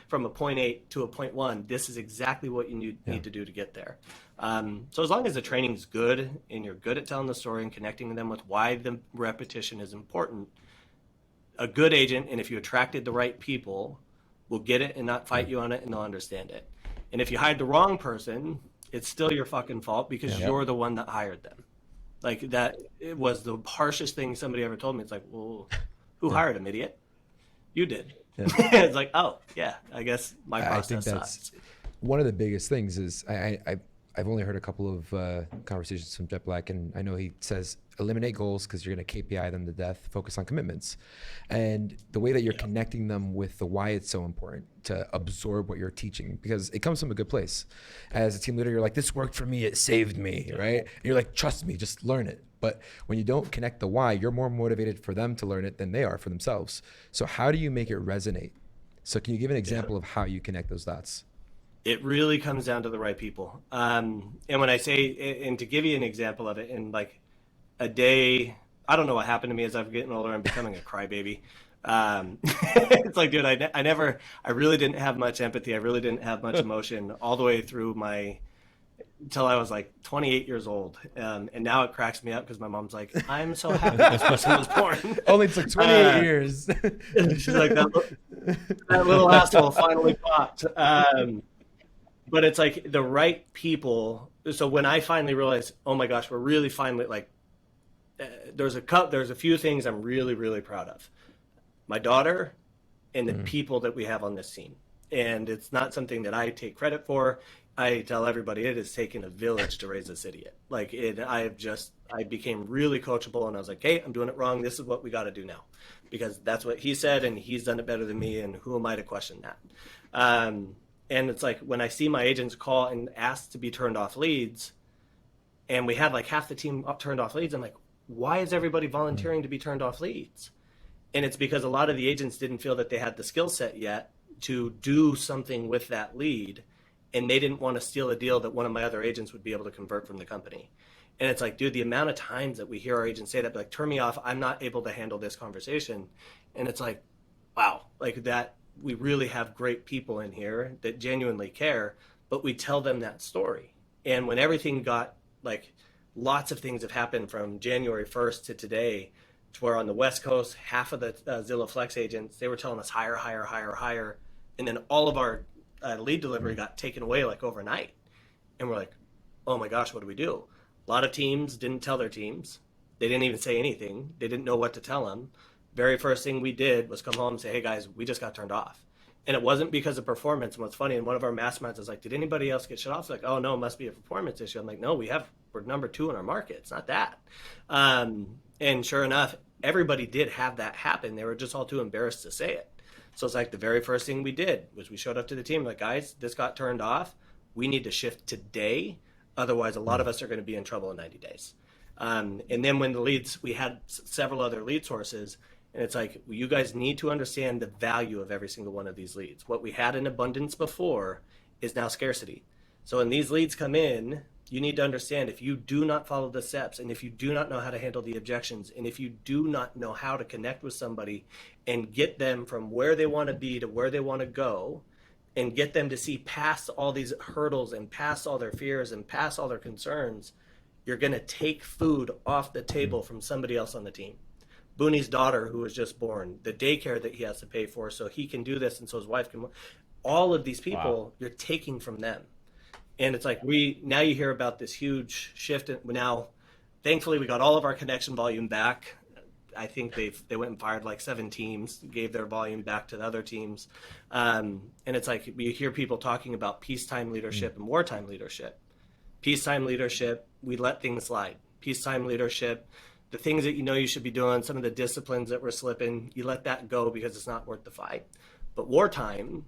from a 0.8 to a 0.1. This is exactly what you need to do to get there. So as long as the training is good and you're good at telling the story and connecting them with why the repetition is important, a good agent, and if you attracted the right people, will get it and not fight you on it, and they'll understand it. And if you hired the wrong person, it's still your fucking fault, because you're the one that hired them. Like that, it was the harshest thing somebody ever told me. It's like, well, who hired him, idiot? You did. Yeah. It's like, oh yeah, I guess my process I think that's sucks. one of the biggest things. Is I've only heard a couple of conversations from Jet Black, and I know he says eliminate goals because you're going to KPI them to death. Focus on commitments, and the way that you're connecting them with the why it's so important to absorb what you're teaching, because it comes from a good place. As a team leader, you're like, this worked for me, it saved me, right? And you're like, trust me, just learn it. But when you don't connect the why, you're more motivated for them to learn it than they are for themselves. So how do you make it resonate? So can you give an example of how you connect those dots? It really comes down to the right people. And when I say, and to give you an example of it, in like a day, I don't know what happened to me as I'm getting older. I'm becoming a crybaby. It's like, dude, I really didn't have much empathy. I really didn't have much emotion all the way through until I was like 28 years old. And now it cracks me up because my mom's like, I'm so happy this person was born. Only took 28 years. She's like, that little asshole finally popped. But it's like the right people. So when I finally realized, oh my gosh, we're really finally like, there's a few things I'm really, really proud of. My daughter and the people that we have on this team. And it's not something that I take credit for. I tell everybody it has taken a village to raise this idiot. Like I became really coachable, and I was like, hey, I'm doing it wrong. This is what we got to do now, because that's what he said, and he's done it better than me. And who am I to question that? And it's like when I see my agents call and ask to be turned off leads, and we had like half the team turned off leads, I'm like, why is everybody volunteering to be turned off leads? And it's because a lot of the agents didn't feel that they had the skill set yet to do something with that lead. And they didn't want to steal a deal that one of my other agents would be able to convert from the company. And it's like, dude, the amount of times that we hear our agents say that, like, turn me off, I'm not able to handle this conversation. And it's like, wow, like that, we really have great people in here that genuinely care, but we tell them that story. And when everything got, like, lots of things have happened from January 1st to today, to where on the West Coast, half of the Zillow Flex agents, they were telling us higher, higher, higher, higher. And then all of our lead delivery got taken away like overnight. And we're like, oh my gosh, what do we do? A lot of teams didn't tell their teams. They didn't even say anything. They didn't know what to tell them. Very first thing we did was come home and say, hey guys, we just got turned off. And it wasn't because of performance. And what's funny, and one of our masterminds was like, did anybody else get shut off? Like, oh no, it must be a performance issue. I'm like, no, we're number 2 in our market. It's not that. And sure enough, everybody did have that happen. They were just all too embarrassed to say it. So it's like the very first thing we did was we showed up to the team like, guys, this got turned off. We need to shift today. Otherwise, a lot of us are going to be in trouble in 90 days. And then when the leads, we had several other lead sources. And it's like, well, you guys need to understand the value of every single one of these leads. What we had in abundance before is now scarcity. So when these leads come in, you need to understand if you do not follow the steps, and if you do not know how to handle the objections, and if you do not know how to connect with somebody and get them from where they want to be to where they want to go, and get them to see past all these hurdles and past all their fears and past all their concerns, you're going to take food off the table from somebody else on the team. Booney's daughter, who was just born, the daycare that he has to pay for so he can do this and so his wife can. All of these people, You're taking from them. And it's like now you hear about this huge shift. Now, thankfully, we got all of our connection volume back. I think they went and fired like 7 teams, gave their volume back to the other teams. And it's like you hear people talking about peacetime leadership and wartime leadership. Peacetime leadership, we let things slide. Peacetime leadership, the things that you know you should be doing, some of the disciplines that we're slipping, you let that go because it's not worth the fight. But wartime,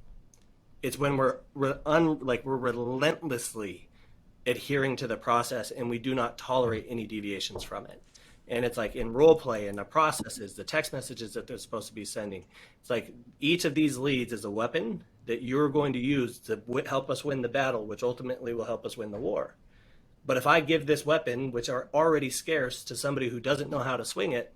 it's when we're relentlessly adhering to the process and we do not tolerate any deviations from it. And it's like in role play and the processes, the text messages that they're supposed to be sending. It's like each of these leads is a weapon that you're going to use to help us win the battle, which ultimately will help us win the war. But if I give this weapon, which are already scarce, to somebody who doesn't know how to swing it,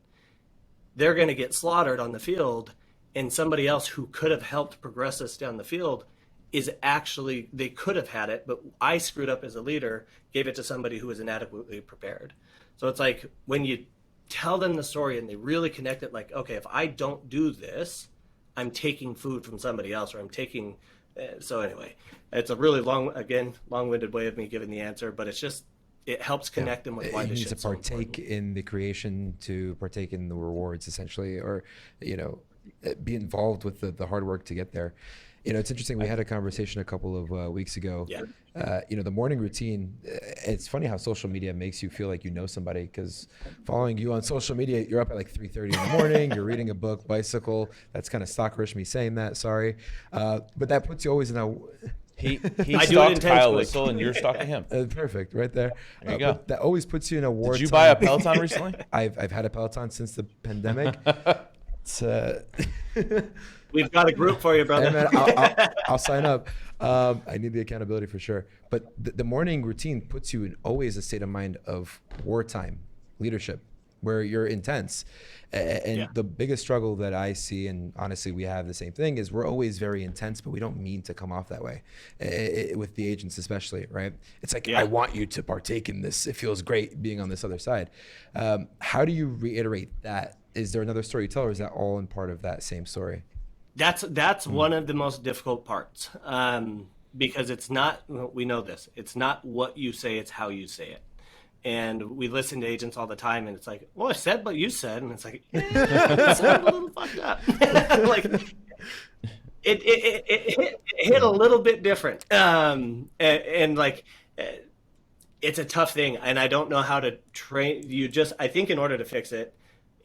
they're going to get slaughtered on the field. And somebody else who could have helped progress us down the field they could have had it, but I screwed up as a leader, gave it to somebody who was inadequately prepared. So it's like when you tell them the story and they really connect it, like, okay, if I don't do this, I'm taking food from somebody else, or I'm taking. So anyway, it's a really long-winded way of me giving the answer, but it helps connect them with why this shit's so important. You need to partake in the creation to partake in the rewards, essentially, or be involved with the hard work to get there. It's interesting. We had a conversation a couple of weeks ago. Yeah. The morning routine, it's funny how social media makes you feel like you know somebody, because following you on social media, you're up at like 3:30 in the morning, you're reading a book, bicycle. That's kind of stalkerish, me saying that, sorry. But that puts you always in a... He stalked Kyle Whistle and you're stalking him. Perfect, right there. There you go. That always puts you in a war. Did you buy a Peloton recently? I've had a Peloton since the pandemic. It's... We've got a group for you, brother. Hey, man, I'll sign up. I need the accountability for sure. But the morning routine puts you in always a state of mind of wartime leadership, where you're intense. And the biggest struggle that I see, and honestly, we have the same thing, is we're always very intense, but we don't mean to come off that way. With the agents especially, right? It's like, I want you to partake in this. It feels great being on this other side. How do you reiterate that? Is there another story you tell, or is that all in part of that same story? That's one of the most difficult parts, because it's not, we know this, it's not what you say, it's how you say it. And we listen to agents all the time, and it's like, well, I said what you said, and it's like, it sounded a little fucked up. Like, it hit a little bit different, and like, it's a tough thing, and I don't know how to train you. I think in order to fix it,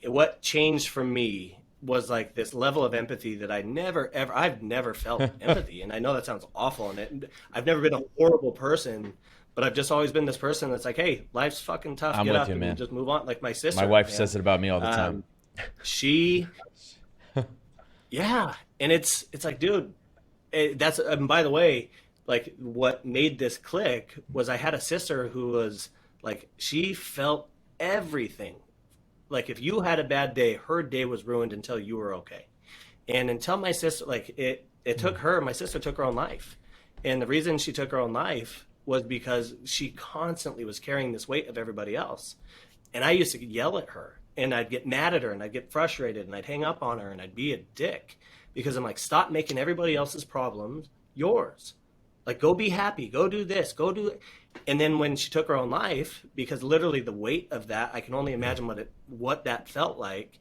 what changed for me was like this level of empathy that I've never felt empathy. And I know that sounds awful, and I've never been a horrible person, But I've just always been this person that's like, hey, life's fucking tough. I'm Get with up you, and man. just move on. Like my sister. My wife man. says it about me all the time. She, yeah. And it's like, dude, that's, and by the way, like what made this click was I had a sister who was like, she felt everything. Like if you had a bad day, her day was ruined until you were okay. And until my sister, like it took her, my sister took her own life. And the reason she took her own life was because she constantly was carrying this weight of everybody else. And I used to yell at her and I'd get mad at her and I'd get frustrated and I'd hang up on her and I'd be a dick because I'm like, stop making everybody else's problems yours. Like, go be happy, go do this, go do it. And then when she took her own life, because literally the weight of that, I can only imagine what that felt like.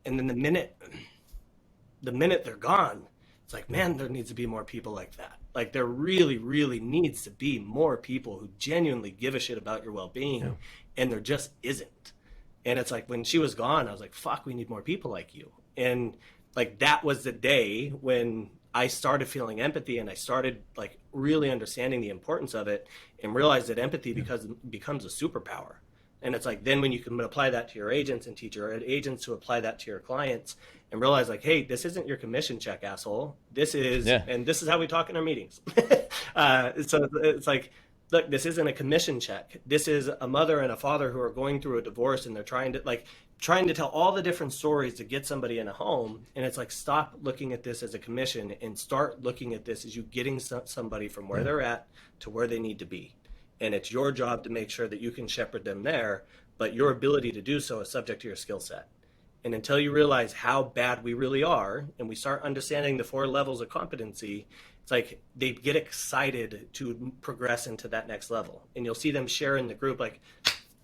And then the minute they're gone, it's like, man, there needs to be more people like that. Like there really, really needs to be more people who genuinely give a shit about your well-being. Yeah. And there just isn't. And it's like when she was gone, I was like, fuck, we need more people like you. And like that was the day when I started feeling empathy and I started like really understanding the importance of it and realized that empathy becomes a superpower. And it's like, then when you can apply that to your agents and teach your agents to apply that to your clients and realize like, hey, this isn't your commission check, asshole. This is, and this is how we talk in our meetings. So it's like, look, this isn't a commission check. This is a mother and a father who are going through a divorce and they're trying to tell all the different stories to get somebody in a home. And it's like, stop looking at this as a commission and start looking at this as you getting somebody from where they're at to where they need to be. And it's your job to make sure that you can shepherd them there, but your ability to do so is subject to your skill set. And until you realize how bad we really are, and we start understanding the 4 levels of competency, it's like they get excited to progress into that next level. And you'll see them share in the group, like,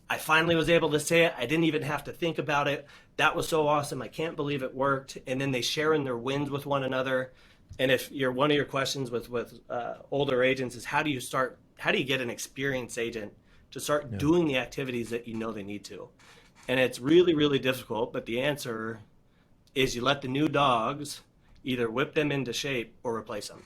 I finally was able to say it. I didn't even have to think about it. That was so awesome. I can't believe it worked. And then they share in their wins with one another. And if one of your questions with older agents is how do you get an experienced agent to start doing the activities that you know they need to? And it's really, really difficult, but the answer is you let the new dogs either whip them into shape or replace them.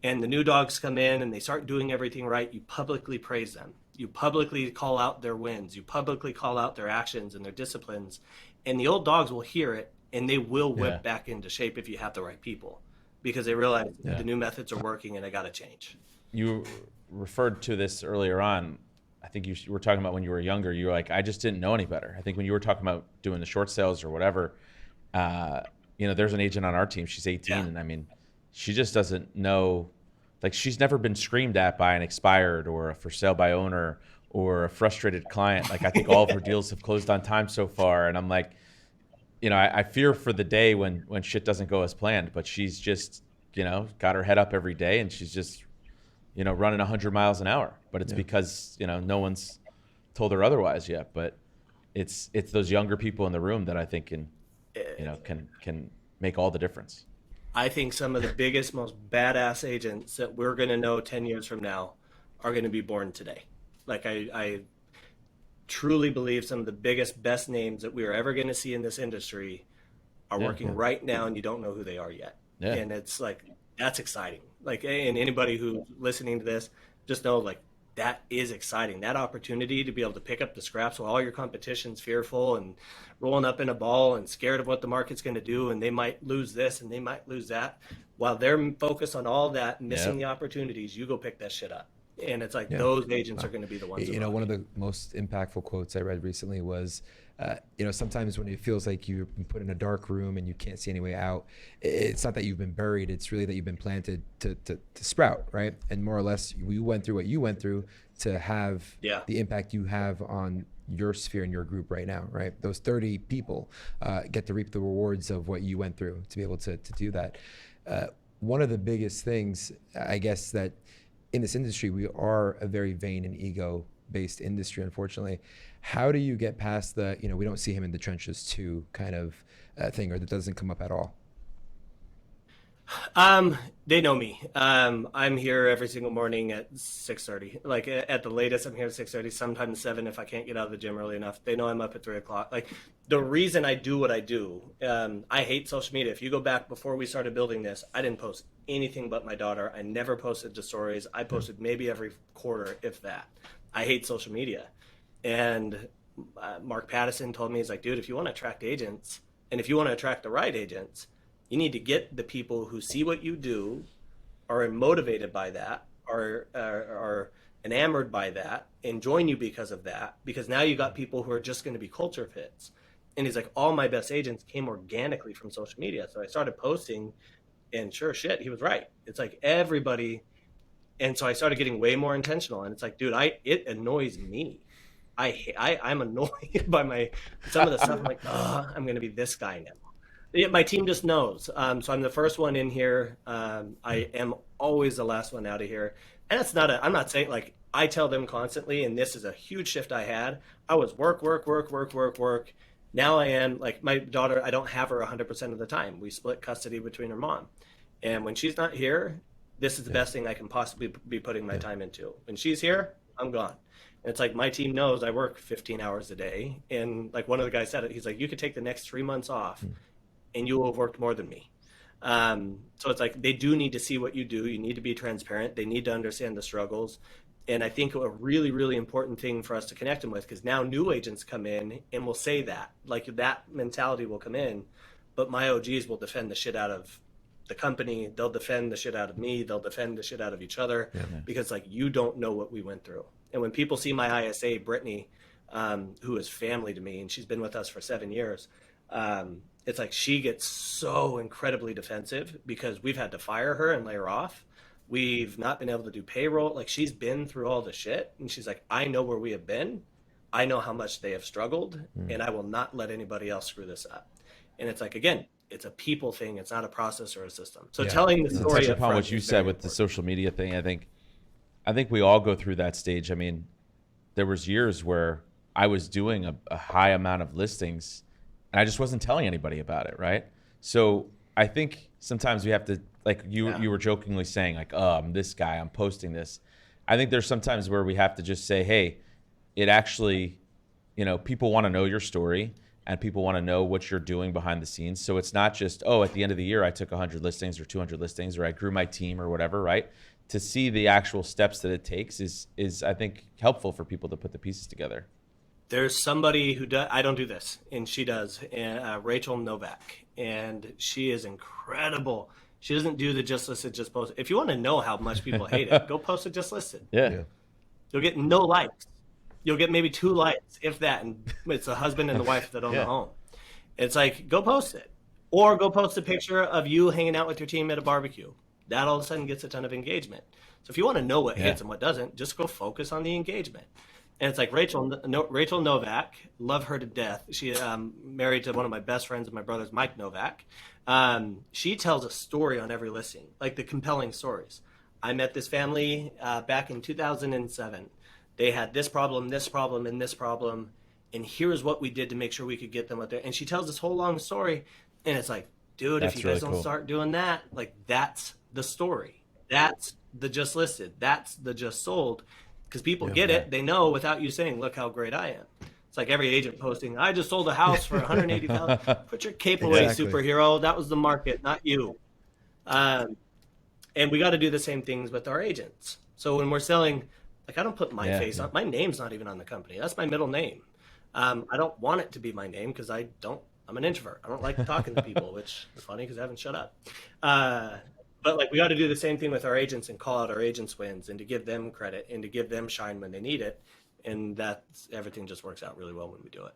And the new dogs come in and they start doing everything right. You publicly praise them. You publicly call out their wins. You publicly call out their actions and their disciplines. And the old dogs will hear it and they will whip back into shape if you have the right people because they realize the new methods are working and I got to change. You referred to this earlier on. I think you were talking about when you were younger, you were like, I just didn't know any better. I think when you were talking about doing the short sales or whatever, there's an agent on our team. She's 18. And I mean, she just doesn't know, like she's never been screamed at by an expired or a for sale by owner or a frustrated client. Like I think all of her deals have closed on time so far. And I'm like, I fear for the day when shit doesn't go as planned, but she's just, got her head up every day and she's just, running 100 miles an hour, but it's because, no one's told her otherwise yet. But it's those younger people in the room that I think can make all the difference. I think some of the biggest, most badass agents that we're going to know 10 years from now are going to be born today. Like I truly believe some of the biggest, best names that we are ever going to see in this industry are working right now and you don't know who they are yet. Yeah. And it's like, that's exciting. Like, and anybody who's listening to this, just know like that is exciting. That opportunity to be able to pick up the scraps while all your competition's fearful and rolling up in a ball and scared of what the market's going to do. And they might lose this and they might lose that. While they're focused on all that, missing the opportunities, you go pick that shit up. And it's like those agents are going to be the ones. One of the most impactful quotes I read recently was, sometimes when it feels like you've been put in a dark room and you can't see any way out, it's not that you've been buried. It's really that you've been planted to sprout, right? And more or less, we went through what you went through to have the impact you have on your sphere and your group right now, right? Those 30 people get to reap the rewards of what you went through to be able to do that. One of the biggest things, I guess, that in this industry, we are a very vain and ego-based industry, unfortunately. How do you get past the, we don't see him in the trenches too kind of thing, or that doesn't come up at all? They know me. I'm here every single morning at 6:30. Like at the latest, I'm here at 6:30. Sometimes 7 if I can't get out of the gym early enough. They know I'm up at 3 o'clock. Like the reason I do what I do, I hate social media. If you go back before we started building this, I didn't post anything but my daughter. I never posted to stories. I posted maybe every quarter, if that. I hate social media. And Mark Pattison told me, he's like, dude, if you want to attract agents, and if you want to attract the right agents, you need to get the people who see what you do, are motivated by that, are enamored by that, and join you because of that. Because now you got people who are just going to be culture fits. And he's like, all my best agents came organically from social media. So I started posting, and sure shit, he was right. It's like everybody. And so I started getting way more intentional. And it's like, dude, it annoys me. I'm annoyed by some of the stuff. I'm like, oh, I'm going to be this guy now. Yeah, my team just knows. So I'm the first one in here. I am always the last one out of here. And it's not I'm not saying, like, I tell them constantly, and this is a huge shift I had. I was work. Now I am, like, my daughter, I don't have her 100% of the time. We split custody between her mom. And when she's not here, this is the best thing I can possibly be putting my time into. When she's here, I'm gone. And it's like, my team knows I work 15 hours a day. And like one of the guys said it, he's like, you could take the next 3 months off and you will have worked more than me. So it's like, they do need to see what you do. You need to be transparent. They need to understand the struggles. And I think a really, really important thing for us to connect them with, because now new agents come in and will say that, like, that mentality will come in, but my OGs will defend the shit out of the company. They'll defend the shit out of me. They'll defend the shit out of each other, because, like, you don't know what we went through. And when people see my ISA, Brittany, who is family to me, and she's been with us for 7 years, it's like she gets so incredibly defensive because we've had to fire her and lay her off. We've not been able to do payroll. Like, she's been through all the shit. And she's like, I know where we have been. I know how much they have struggled, and I will not let anybody else screw this up. And it's like, again, it's a people thing. It's not a process or a system. So telling the story touch upon what you said with the social media thing, I think we all go through that stage. I mean, there was years where I was doing a high amount of listings and I just wasn't telling anybody about it, right? So I think sometimes we have to, like you were jokingly saying, like, oh, I'm this guy, I'm posting this. I think there's sometimes where we have to just say, hey, it actually, you know, people want to know your story and people want to know what you're doing behind the scenes. So it's not just, oh, at the end of the year, I took 100 listings or 200 listings, or I grew my team or whatever, right? To see the actual steps that it takes is I think, helpful for people to put the pieces together. There's somebody who does, I don't do this, and she does, Rachel Novak, and she is incredible. She doesn't do the just listed, just post. If you want to know how much people hate it, go post it just listed. Yeah. You'll get no likes. You'll get maybe 2 likes, if that, and it's the husband and the wife that own the home. It's like, go post it. Or go post a picture of you hanging out with your team at a barbecue. That all of a sudden gets a ton of engagement. So if you want to know what hits and what doesn't, just go focus on the engagement. And it's like Rachel Novak, love her to death. She married to one of my best friends and my brother's, Mike Novak. She tells a story on every listing, like the compelling stories. I met this family back in 2007. They had this problem, and this problem, and here's what we did to make sure we could get them out there. And she tells this whole long story, and it's like, dude, if you guys don't start doing that, like, that's the story. That's the just listed. That's the just sold. Because people get it. They know without you saying, look how great I am. It's like every agent posting, I just sold a house for $180,000. Put your cape away, superhero. That was the market, not you. And we got to do the same things with our agents. So when we're selling, like, I don't put my face on. My name's not even on the company. That's my middle name. I don't want it to be my name because I'm an introvert. I don't like talking to people, which is funny because I haven't shut up. But, like, we got to do the same thing with our agents and call out our agents' wins and to give them credit and to give them shine when they need it. And everything just works out really well when we do it.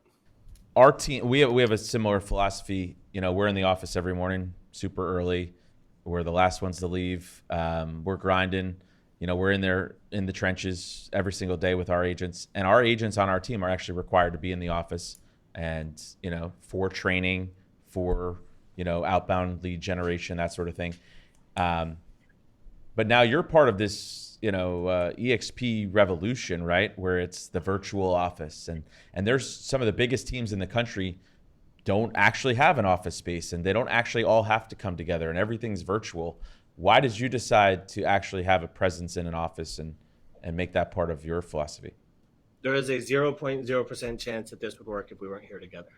Our team, we have a similar philosophy. You know, we're in the office every morning, super early. We're the last ones to leave. We're grinding. You know, we're in there in the trenches every single day with our agents. And our agents on our team are actually required to be in the office and, you know, for training, for, you know, outbound lead generation, that sort of thing. But now you're part of this, you know, EXP revolution, right? Where it's the virtual office, and there's some of the biggest teams in the country don't actually have an office space and they don't actually all have to come together and everything's virtual. Why did you decide to actually have a presence in an office and make that part of your philosophy? There is a 0.0% chance that this would work if we weren't here together.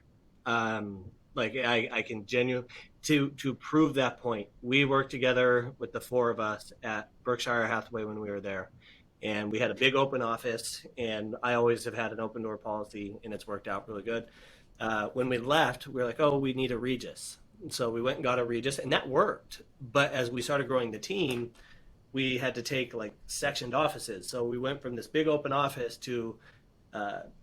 Like I can genuinely, to prove that point, we worked together with the four of us at Berkshire Hathaway when we were there. And we had a big open office, and I always have had an open door policy, and it's worked out really good. When we left, we were like, oh, we need a Regis. So we went and got a Regis, and that worked. But as we started growing the team, we had to take like sectioned offices. So we went from this big open office to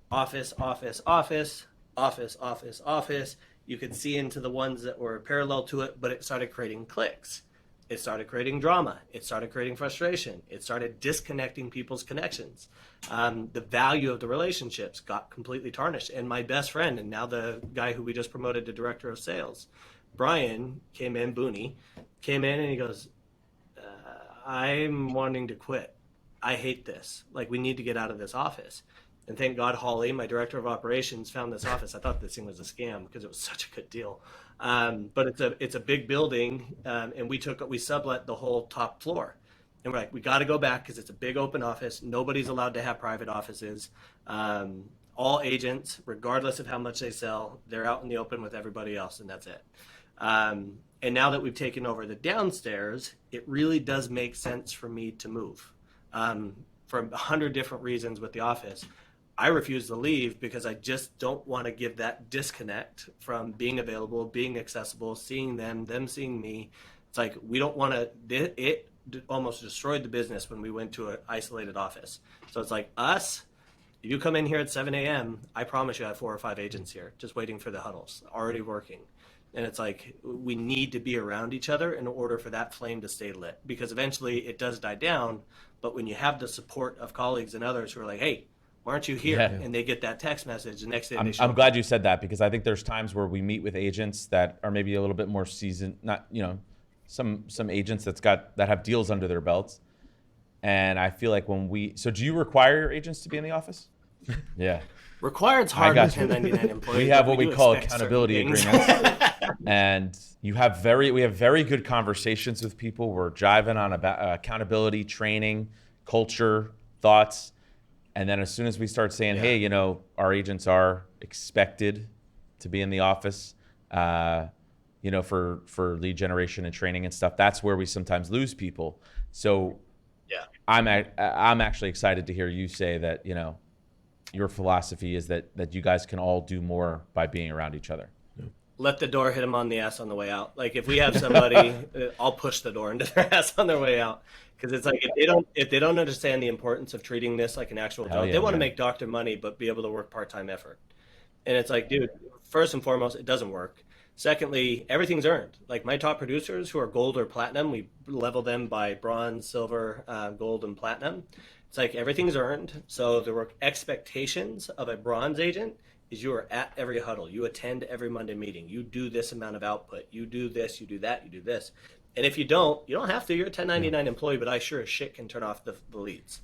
office, office, office, office, office, office. You could see into the ones that were parallel to it, but it started creating cliques. It started creating drama. It started creating frustration. It started disconnecting people's connections. The value of the relationships got completely tarnished. And my best friend, and now the guy who we just promoted to director of sales, Brian, Booney, came in and he goes, I'm wanting to quit. I hate this. Like, we need to get out of this office. And thank God Holly, my director of operations, found this office. I thought this thing was a scam because it was such a good deal. But it's a big building, and we sublet the whole top floor. And we're like, we got to go back because it's a big open office. Nobody's allowed to have private offices. All agents, regardless of how much they sell, they're out in the open with everybody else, and that's it. And now that we've taken over the downstairs, it really does make sense for me to move for 100 different reasons with the office. I refuse to leave because I just don't want to give that disconnect from being available, being accessible, seeing them seeing me. It's like, we don't want to, it almost destroyed the business when we went to an isolated office. So it's like us, if you come in here at 7 a.m., I promise you I have 4 or 5 agents here just waiting for the huddles, already working. And it's like, we need to be around each other in order for that flame to stay lit, because eventually it does die down. But when you have the support of colleagues and others who are like, hey, why aren't you here? Yeah. And they get that text message the next day. I'm glad you said that, because I think there's times where we meet with agents that are maybe a little bit more seasoned, not, some agents that have deals under their belts. And I feel like so do you require your agents to be in the office? Yeah. Required's hard with 1099 employees. We have what we call accountability agreements. And we have very good conversations with people. We're jiving on about accountability, training, culture, thoughts. And then as soon as we start saying, hey, our agents are expected to be in the office, for lead generation and training and stuff, that's where we sometimes lose people. So I'm actually excited to hear you say that, your philosophy is that you guys can all do more by being around each other. Let the door hit them on the ass on the way out. Like, if we have somebody, I'll push the door into their ass on their way out. Because it's like, if they don't understand the importance of treating this like an actual job, they want to make doctor money but be able to work part-time effort. And it's like, dude, first and foremost, it doesn't work. Secondly, everything's earned. Like, my top producers who are gold or platinum, we level them by bronze, silver, gold, and platinum. It's like, everything's earned. So the work expectations of a bronze agent is you are at every huddle. You attend every Monday meeting. You do this amount of output. You do this, you do that, you do this. And if you don't have to. You're a 1099 employee, but I sure as shit can turn off the leads.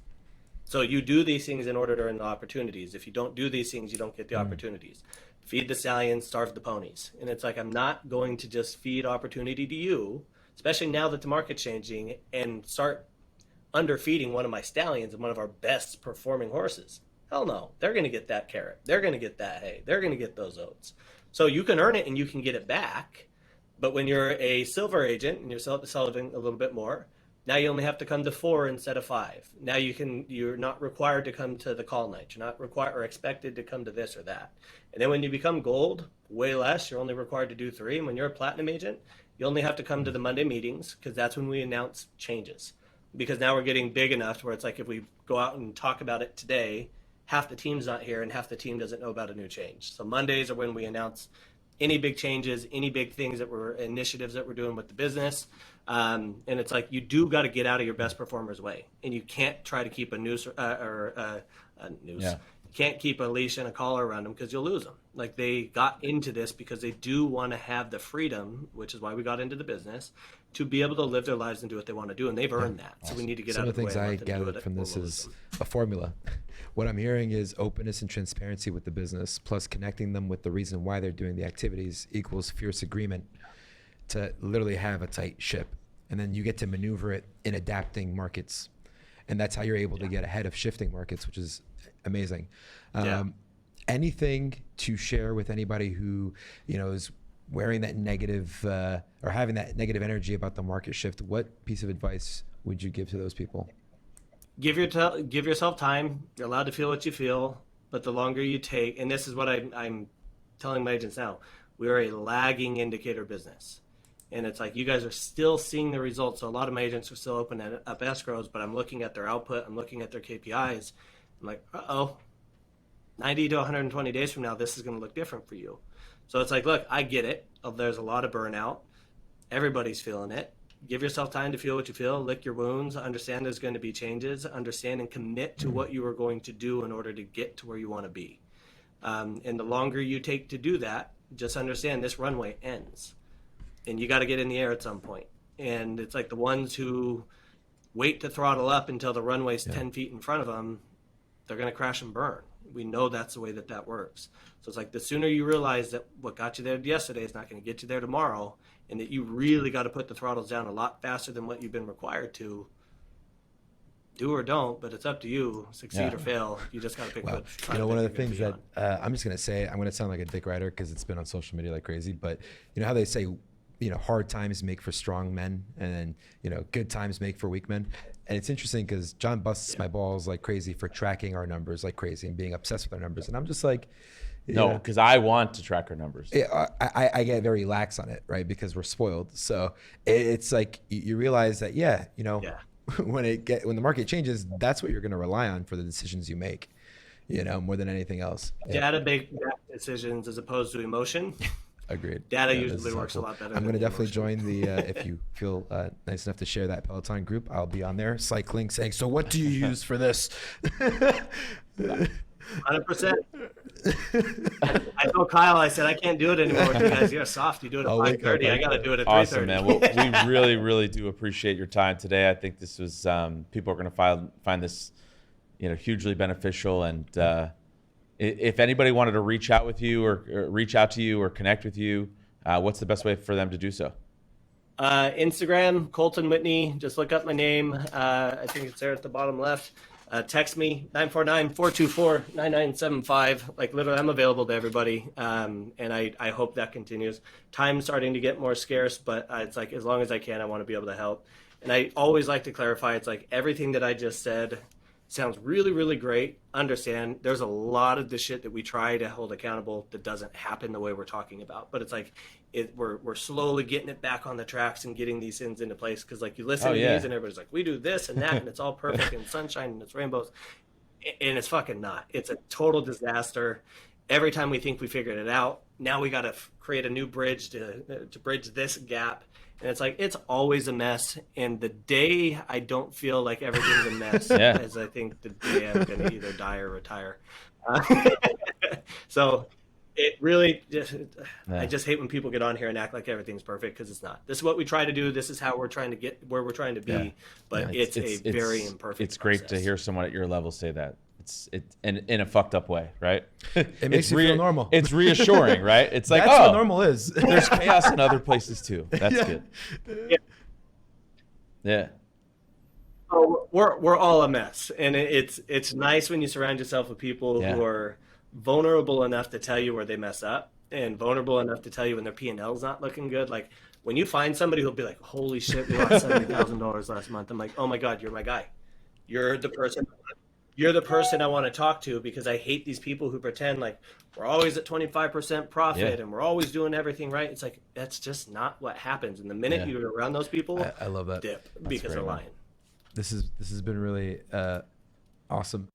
So you do these things in order to earn the opportunities. If you don't do these things, you don't get the opportunities. Feed the stallions, starve the ponies. And it's like, I'm not going to just feed opportunity to you, especially now that the market's changing, and start underfeeding one of my stallions and one of our best performing horses. Hell no. They're going to get that carrot. They're going to get that hay. They're going to get those oats. So you can earn it and you can get it back. But when you're a silver agent and you're selling a little bit more, now you only have to come to 4 instead of 5. Now you're not required to come to the call night. You're not required or expected to come to this or that. And then when you become gold, way less. You're only required to do 3. And when you're a platinum agent, you only have to come to the Monday meetings, because that's when we announce changes. Because now we're getting big enough to where it's like, if we go out and talk about it today, half the team's not here and half the team doesn't know about a new change. So Mondays are when we announce any big changes, any big things initiatives that we're doing with the business. And it's like, you do got to get out of your best performer's way. And you can't try to keep a noose You can't keep a leash and a collar around them, because you'll lose them. Like they got into this because they do want to have the freedom, which is why we got into the business, to be able to live their lives and do what they want to do, and they've earned that. So we need to get Some out of the things way and I let them do gathered it from this for is a formula. What I'm hearing is openness and transparency with the business, plus connecting them with the reason why they're doing the activities equals fierce agreement to literally have a tight ship. And then you get to maneuver it in adapting markets. And that's how you're able to get ahead of shifting markets, which is amazing. Anything to share with anybody who, you know, is wearing that negative or having that negative energy about the market shift? What piece of advice would you give to those people? Give yourself time. You're allowed to feel what you feel, but the longer you take, and this is what I'm telling my agents now, we are a lagging indicator business. And it's like you guys are still seeing the results. So a lot of my agents are still opening up escrows, but I'm looking at their output. I'm looking at their KPIs. I'm like, 90 to 120 days from now, this is going to look different for you. So it's like, look, I get it. There's a lot of burnout. Everybody's feeling it. Give yourself time to feel what you feel, lick your wounds, understand there's going to be changes, understand and commit to what you are going to do in order to get to where you want to be. And the longer you take to do that, just understand this runway ends. And you got to get in the air at some point. And it's like the ones who wait to throttle up until the runway's 10 feet in front of them, they're going to crash and burn. We know that's the way that works. So it's like the sooner you realize that what got you there yesterday is not going to get you there tomorrow, and that you really got to put the throttles down a lot faster than what you've been required to, do or don't, but it's up to you, succeed or fail. You just got to pick what. You know, one of the things that I'm just going to say, I'm going to sound like a dick rider because it's been on social media like crazy, but you know how they say, you know, hard times make for strong men, and then, you know, good times make for weak men. And it's interesting because John busts my balls like crazy for tracking our numbers like crazy and being obsessed with our numbers. And I'm just like, no, because I want to track our numbers. Yeah, I get very lax on it, right? Because we're spoiled. So it's like you realize that, when the market changes, that's what you're going to rely on for the decisions you make, you know, more than anything else. Data-based decisions as opposed to emotion. Agreed. Data usually works a lot better. I'm going to definitely join the, if you feel nice enough to share that Peloton group, I'll be on there cycling saying, so what do you use for this? 100%. I told Kyle, I said, I can't do it anymore with you guys. You're soft. You do it at 5:30. I got to do it at 3:30. Awesome, man. Well, we really, really do appreciate your time today. I think this was, people are going to find this, you know, hugely beneficial. And if anybody wanted to reach out with you or reach out to you or connect with you, what's the best way for them to do so? Instagram, Colton Whitney. Just look up my name. I think it's there at the bottom left. Text me, 949-424-9975. Like, literally, I'm available to everybody. And I hope that continues. Time's starting to get more scarce, but it's like, as long as I can, I want to be able to help. And I always like to clarify, it's like everything that I just said sounds really, really great. Understand, there's a lot of the shit that we try to hold accountable that doesn't happen the way we're talking about. But it's like, we're slowly getting it back on the tracks and getting these things into place. Because like you listen to these and everybody's like, we do this and that and it's all perfect and sunshine and it's rainbows. And it's fucking not. It's a total disaster. Every time we think we figured it out, now we got to create a new bridge to bridge this gap. And it's like, it's always a mess. And the day I don't feel like everything's a mess is I think the day I'm going to either die or retire. So it really just, I just hate when people get on here and act like everything's perfect, because it's not. This is what we try to do. This is how we're trying to get where we're trying to be. But it's very imperfect. It's great to hear someone at your level say that. It's in a fucked up way, right? It makes you feel normal. It's reassuring, right? It's like, that's what normal is. There's chaos in other places too. That's good. Yeah. So we're all a mess, and it's nice when you surround yourself with people who are vulnerable enough to tell you where they mess up, and vulnerable enough to tell you when their P&L's not looking good. Like when you find somebody who'll be like, "Holy shit, we lost $70,000 last month." I'm like, "Oh my God, you're my guy. You're the person I want to talk to," because I hate these people who pretend like we're always at 25% profit and we're always doing everything right. It's like, that's just not what happens. And the minute you're around those people, I love that. Dip because they're lying. This has been really awesome.